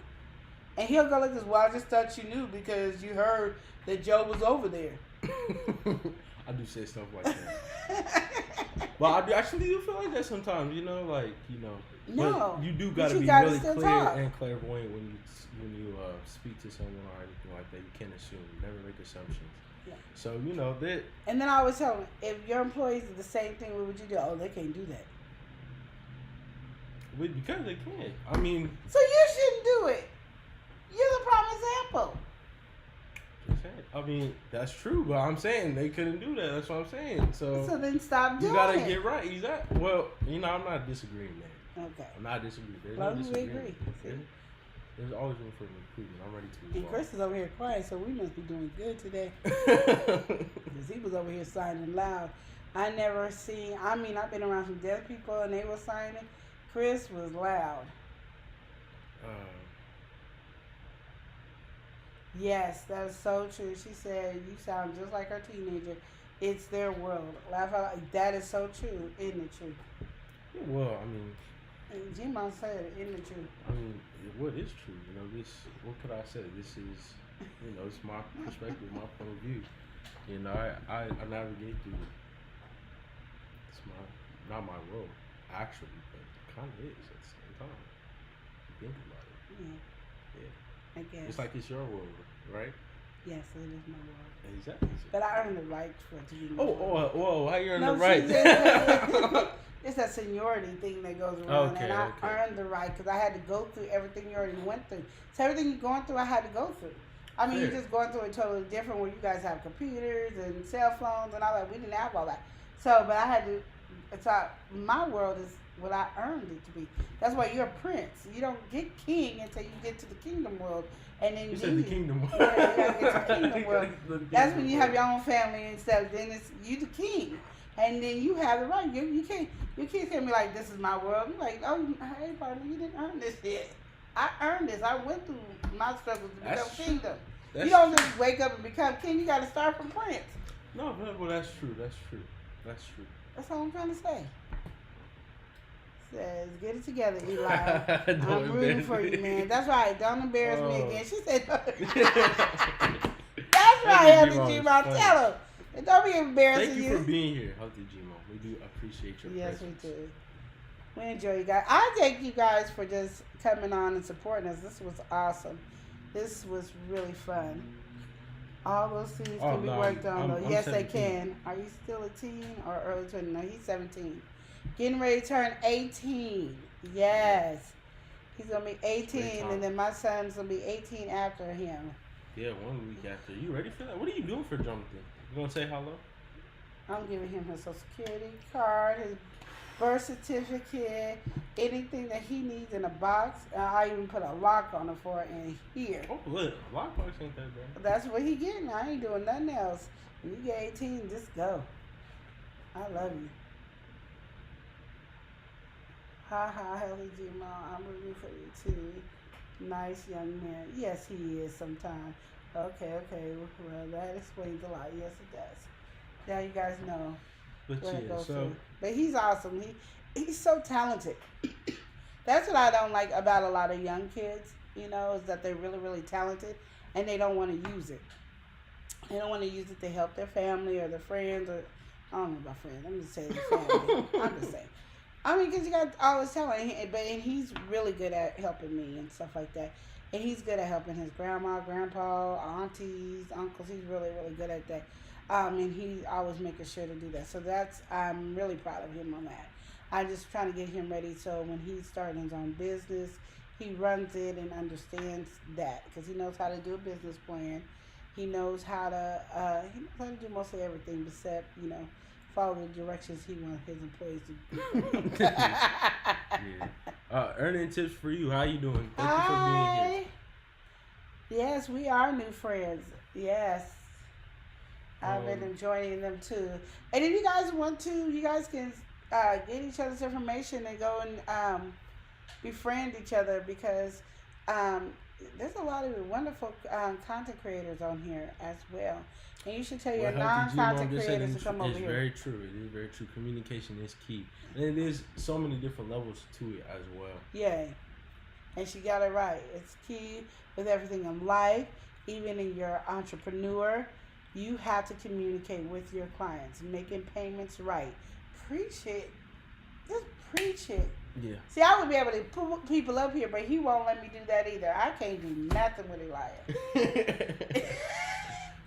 And he'll go like this, well, I just thought you knew because you heard that Joe was over there. I do say stuff like that. But I actually do feel like that sometimes, No. But you do got to be really clear and clairvoyant when you speak to someone or anything like that. You can't assume. Never make assumptions. Yeah. So, that. And then I always tell them, if your employees do the same thing, what would you do? Oh, they can't do that. Because they can't. I mean. So you shouldn't do it. You're the prime example. I mean, that's true, but I'm saying they couldn't do that. That's what I'm saying. So then stop doing it. You gotta get right. Exactly. Well, I'm not disagreeing, man. Okay. I'm not disagreeing. There's Well, no we disagreement. agree. There's always room for improvement. I'm ready to move And on. Chris is over here quiet, so we must be doing good today. Because he was over here signing loud. I've been around some deaf people and they were signing. Chris was loud. Yes, that is so true. She said, you sound just like her teenager. It's their world. Laugh out loud. That is so true. Isn't it true? Yeah, well, I mean. And G-Mom said it. Isn't it true? I mean, what is true? What could I say? This is, it's my perspective, my point of view. I navigate through it. It's not my role, actually, but it kind of is at the same time. You think about it. Yeah. I guess. It's like it's your world, right? Yes, it is my world. Exactly. But I earned the right for it to be my world. Whoa, how you earn the right? It's a seniority thing that goes around, and I earned the right because I had to go through everything you already went through. So everything you're going through, I had to go through. I mean, you're just going through it totally different where you guys have computers and cell phones and all that. We didn't have all that. So, but I had to, my world is what I earned it to be. That's why you're a prince. You don't get king until you get to the kingdom world. And then you said the kingdom world. Yeah, you gotta get to the kingdom world. That's when you have your own family and stuff. Then it's you the king. And then you have the right. You can't be like, this is my world. You're like, oh, hey, partner, you didn't earn this yet. I earned this. I went through my struggles to become kingdom. You don't just wake up and become king. You got to start from prince. No, well, that's true. That's That's all I'm trying to say. Says, get it together, Eli. I'm rooting for you, man. That's right. Don't embarrass me again. She said, that's right, Healthy G-Mom. Tell him. Don't be embarrassing Thank you for being here, Healthy G-Mom. We do appreciate your presence. Yes, we do. We enjoy you guys. I thank you guys for just coming on and supporting us. This was awesome. This was really fun. All those things can be worked on, though. Yes, 17. They can. Are you still a teen or early 20? No, he's 17. Getting ready to turn 18. Yes. He's going to be 18, and then my son's going to be 18 after him. Yeah, 1 week after. You ready for that? What are you doing for Jonathan? You going to say hello? I'm giving him his Social Security card, his birth certificate, anything that he needs in a box. I even put a lock on it for it in here. Oh, look, lockbox ain't that bad. That's what he getting. I ain't doing nothing else. When you get 18, just go. I love you. Ha ha, Healthy G-Mom. I'm rooting for you too. Nice young man. Yes, he is sometimes. Okay. Well, that explains a lot. Yes, it does. Now you guys know But where it yeah, goes so to. But he's awesome. He's so talented. That's what I don't like about a lot of young kids, you know, is that they're really, really talented and they don't want to use it. They don't want to use it to help their family or their friends or, I don't know about friends. I'm just saying family. I'm just saying. I mean, because you got all this talent, and he's really good at helping me and stuff like that. And he's good at helping his grandma, grandpa, aunties, uncles. He's really, really good at that. And he's always making sure to do that. So I'm really proud of him on that. I'm just trying to get him ready so when he's starting his own business, he runs it and understands that because he knows how to do a business plan. He knows how to do mostly everything except, you know, follow the directions he wants his employees to do. Yeah. Earning tips for you. How you doing? Thank you for being here. Yes, we are new friends. Yes. I've been enjoying them too. And if you guys want to, you guys can get each other's information and go and befriend each other because there's a lot of wonderful content creators on here as well. And you should tell your non-content creators to come over here. It's very true. It is very true. Communication is key. And there's so many different levels to it as well. Yeah. And she got it right. It's key with everything in life, even in your entrepreneur. You have to communicate with your clients, making payments right. Preach it. Just preach it. Yeah. See, I would be able to put people up here, but he won't let me do that either. I can't do nothing with Elijah.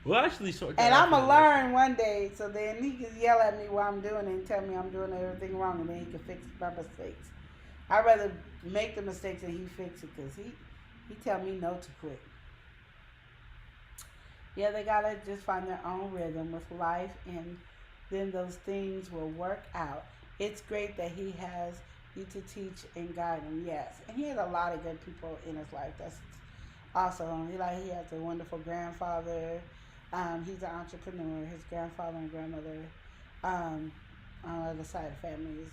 Well, actually, sort of. And I'm going to learn one day, so then he can yell at me while I'm doing it and tell me I'm doing everything wrong, and then he can fix my mistakes. I'd rather make the mistakes than he fix it, because he tell me no to quit. Yeah, they got to just find their own rhythm with life, and then those things will work out. It's great that he has you to teach and guide him, yes. And he has a lot of good people in his life. That's awesome. He has a wonderful grandfather. He's an entrepreneur. His grandfather and grandmother on the other side of the family is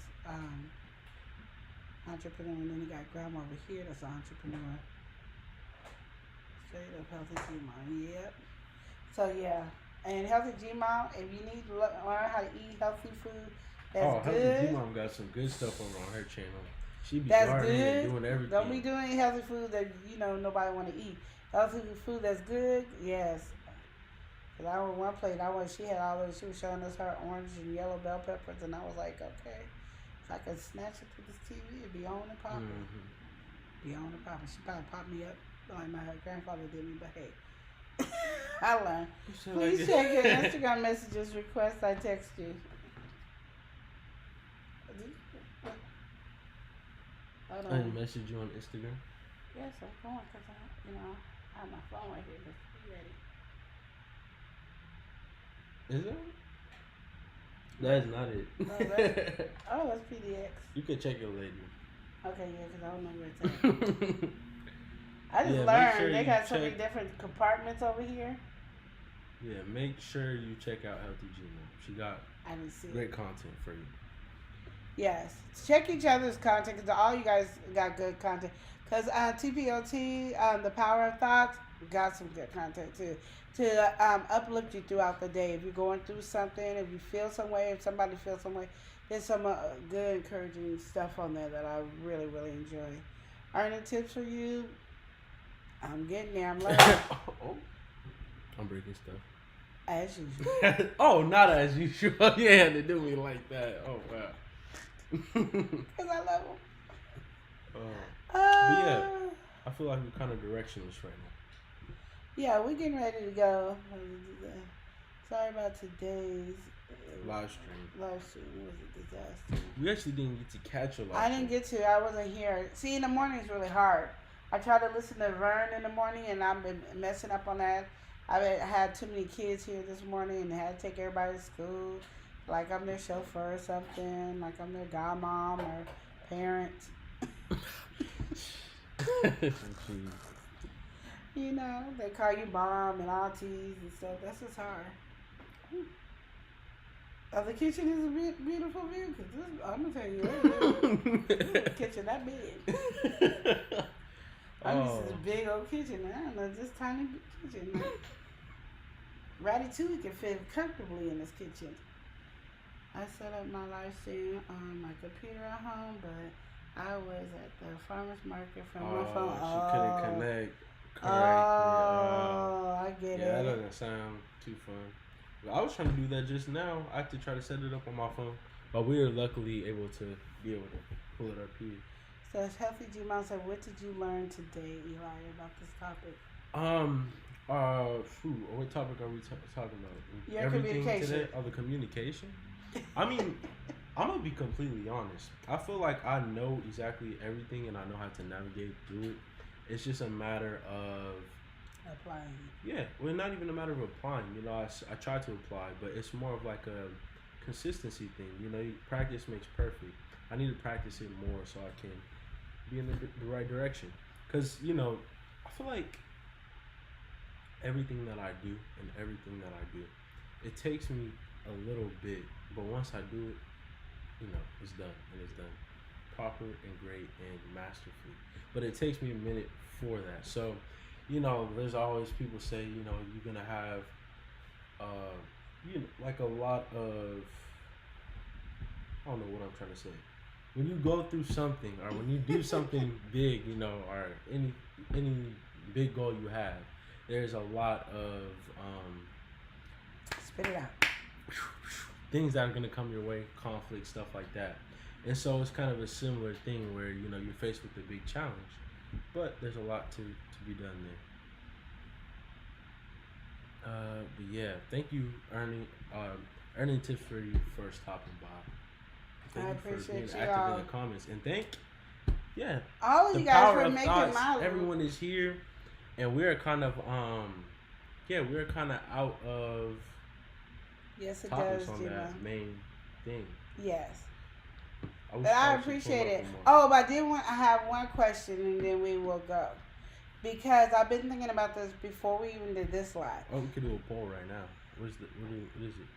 entrepreneur. And then he got grandma over here that's an entrepreneur. Straight up Healthy G-Mom. Yep. So, yeah. And Healthy G-Mom, if you need to learn how to eat healthy food, that's good. Healthy G-Mom got some good stuff over on her channel. She be that's gardening good. and doing everything. Don't be doing healthy food that, nobody want to eat. Healthy food that's good, yes. Because I was one plate, she had all those, she was showing us her orange and yellow bell peppers, and I was like, okay, if I could snatch it through this TV, it'd be on and popping. Mm-hmm. Be on and popping. She probably popped me up like my grandfather did me, but hey, I learned. Please check your Instagram messages request. I text you. Hold on. I message you on Instagram? Yes, I'm going because I have my phone right here. Be ready. Is it? That's not it. No, that's PDX. You can check it later. Okay, yeah, because I don't know where it's at. I just learned they got so many different compartments over here. Yeah, make sure you check out Healthy G-Mom. She got great content for you. Yes, check each other's content because all you guys got good content. Because TPOT, the Power of Thoughts, got some good content too. To uplift you throughout the day. If you're going through something, if you feel some way, if somebody feels some way, there's some good encouraging stuff on there that I really, really enjoy. Earning tips for you. I'm getting there. I'm learning. I'm breaking stuff. As usual. Oh, not as usual. You had to do me like that. Oh, wow. Because I love them. But yeah, I feel like we're kind of directionless right now. Yeah, we're getting ready to go. Sorry about today's live stream. Live stream was a disaster. We actually didn't get to catch a live stream. I didn't get to. I wasn't here. See, in the morning is really hard. I try to listen to Vern in the morning, and I've been messing up on that. I had too many kids here this morning, and I had to take everybody to school. Like I'm their chauffeur or something. Like I'm their godmom or parent. Jeez. You know, they call you mom and aunties and stuff. That's just hard. Oh, the kitchen is a beautiful view. Cause I'm gonna tell you, this kitchen that big. I'm used to this big old kitchen. I don't know, this tiny kitchen. Like, Ratatouille can fit comfortably in this kitchen. I set up my live stream on my computer at home, but I was at the farmer's market from my phone. She couldn't connect correctly. I get it. Yeah, that doesn't sound too fun. I was trying to do that just now. I had to try to set it up on my phone, but we were luckily able to pull it up here. So, Healthy G Mom said, "What did you learn today, Eli, about this topic?" What topic are we talking about? Your Everything communication. today? Oh, the communication. I mean, I'm gonna be completely honest. I feel like I know exactly everything and I know how to navigate through it. It's just a matter of applying. Yeah, well, not even a matter of applying. You know, I try to apply, but it's more of like a consistency thing. You know, practice makes perfect. I need to practice it more so I can be in the right direction. Because, you know, I feel like everything that I do and everything that I do, it takes me a little bit, but once I do it, you know, it's done, and it's done proper and great and masterfully. But it takes me a minute for that. So, you know, there's always people say, you know, you're gonna have, you know, like a lot of, I don't know what I'm trying to say. When you go through something, or when you do something big, you know, or any big goal you have, there's a lot of spit it out. Things that are gonna come your way, conflict, stuff like that. And so it's kind of a similar thing where, you know, you're faced with a big challenge, but there's a lot to be done there. But yeah, thank you, earning tips for you for stopping by. Thank I you for appreciate being you active all. in the comments, and all of the you guys power for of making thoughts. my Everyone is here, and we're kind of we're kind of out of yes, it topics does, on Gina. that main thing. Yes. But But I appreciate it. Oh, but I have one question, and then we will go. Because I've been thinking about this before we even did this live. Oh, we could do a poll right now. What is it?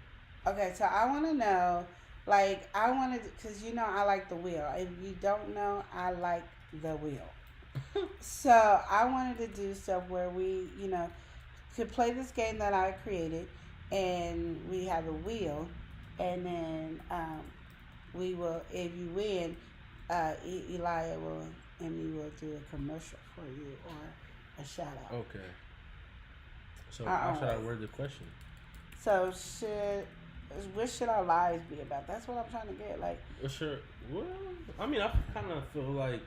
Okay, so I want to know, like, because you know I like the wheel. If you don't know, I like the wheel. So I wanted to do stuff where we, you know, could play this game that I created, and we have a wheel, and then we will, if you win, Elijah and me will do a commercial for you or a shout out. Okay. So how should I word the question? So what should our lives be about? That's what I'm trying to get. Like, Well, I mean, I kind of feel like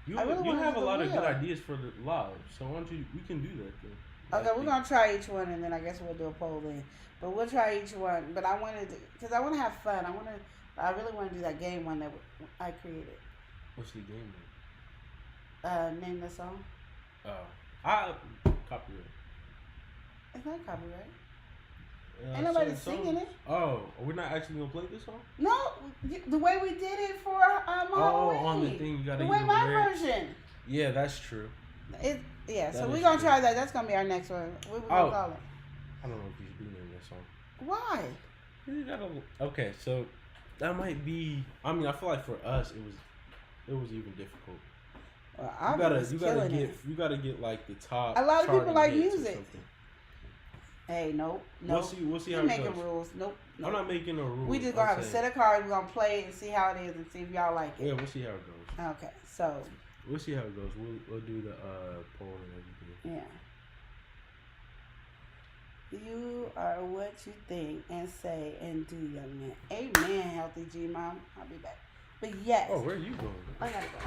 you really have a lot of wheel. good ideas for the live. So why don't we can do that then? Okay, we're gonna try each one, and then I guess we'll do a poll then. But we'll try each one. But I wanted to, because I want to have fun. I really want to do that game one that I created. What's the game Name the song. Copyright. It's not copyright. Ain't nobody singing it. Oh, we're not actually gonna play this song? No, the way we did it for on the thing you gotta. The way my version. Yeah, that's true. So we're gonna try that. That's gonna be our next one. What we gonna call it? I don't know if you should do name that song. Why? You gotta. Okay, so that might be. I mean, I feel like for us, it was even difficult. You gotta get like the top. A lot of people like music. Something. Hey, nope. We'll see how We're it making goes. rules. Nope. I'm not making no rules. We just gonna have a set of cards. We're gonna play it and see how it is and see if y'all like it. Yeah, we'll see how it goes. Okay, so we'll see how it goes. We'll do the poll and everything. Yeah. You are what you think and say and do, young man. Amen, Healthy G Mom. I'll be back. But yes. Oh, where are you going? I gotta go.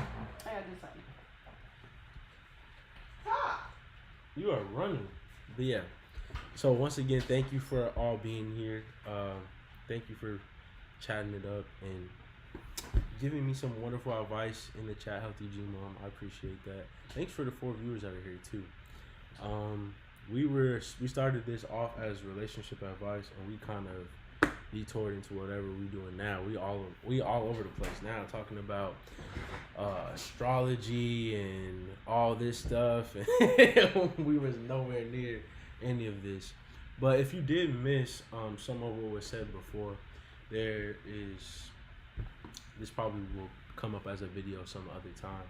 I gotta do something. Stop. You are running. But yeah. So once again, thank you for all being here. Thank you for chatting it up and giving me some wonderful advice in the chat, Healthy G Mom. I appreciate that. Thanks for the 4 viewers that are here too. We started this off as relationship advice, and we kind of detoured into whatever we doing now. We all over the place now, talking about astrology and all this stuff. We was nowhere near any of this. But if you did miss some of what was said before, this probably will come up as a video some other time.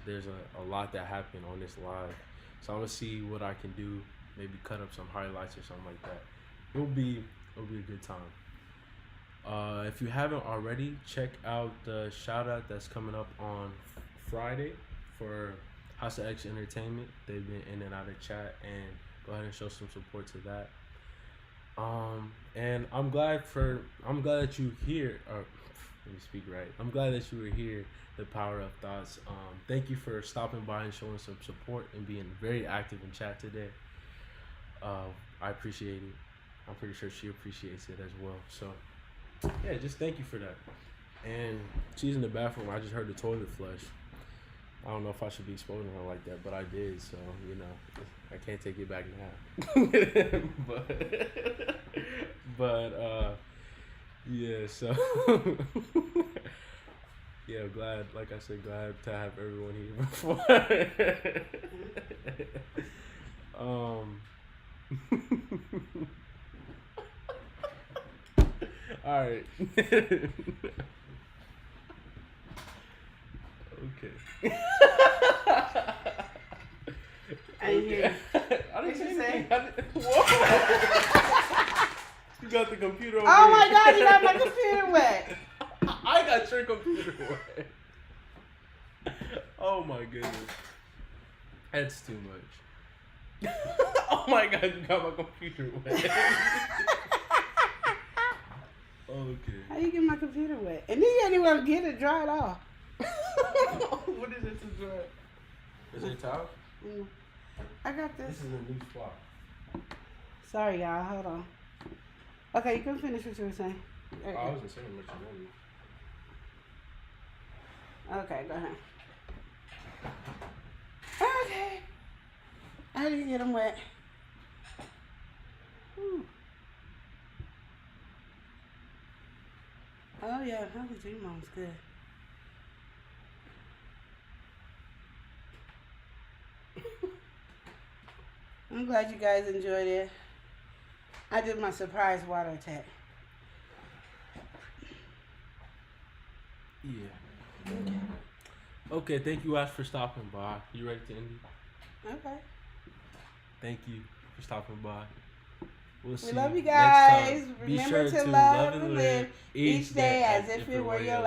There's a lot that happened on this live, so I'm gonna see what I can do. Maybe cut up some highlights or something like that. It'll be a good time. If you haven't already, check out the shout out that's coming up on Friday for 𝗏𝗏 Entertainment. They've been in and out of chat, and go ahead and show some support to that. And I'm glad that you here. Let me speak right. I'm glad that you were here. The Power of Thoughts. Thank you for stopping by and showing some support and being very active in chat today. I appreciate it. I'm pretty sure she appreciates it as well. So yeah, just thank you for that. And she's in the bathroom. I just heard the toilet flush. I don't know if I should be exposing her like that, but I did. So I can't take it back now. but yeah. So yeah, glad. Like I said, glad to have everyone here before. All right. Okay. I hear. I didn't say anything. Whoa. You got the computer over Oh here. my God, you got my computer wet. I got your computer wet. Oh my goodness. That's too much. Oh my God, you got my computer wet. Okay. How you get my computer wet? And then you ain't even want to get it dried off. What is it to dry? Is it a towel? I got this. This is a new spot. Sorry, y'all. Hold on. Okay, you can finish what you were saying. I wasn't saying what you wanted. Okay, go ahead. Okay. I didn't get them wet. Whew. Oh yeah, 𝗏𝗏's good. I'm glad you guys enjoyed it. I did my surprise water attack. Yeah. Okay, thank you guys for stopping by. You ready to end it? Okay. Thank you for stopping by. We'll see We love you next time. guys. Be Remember sure to love and live each day as if it were your last.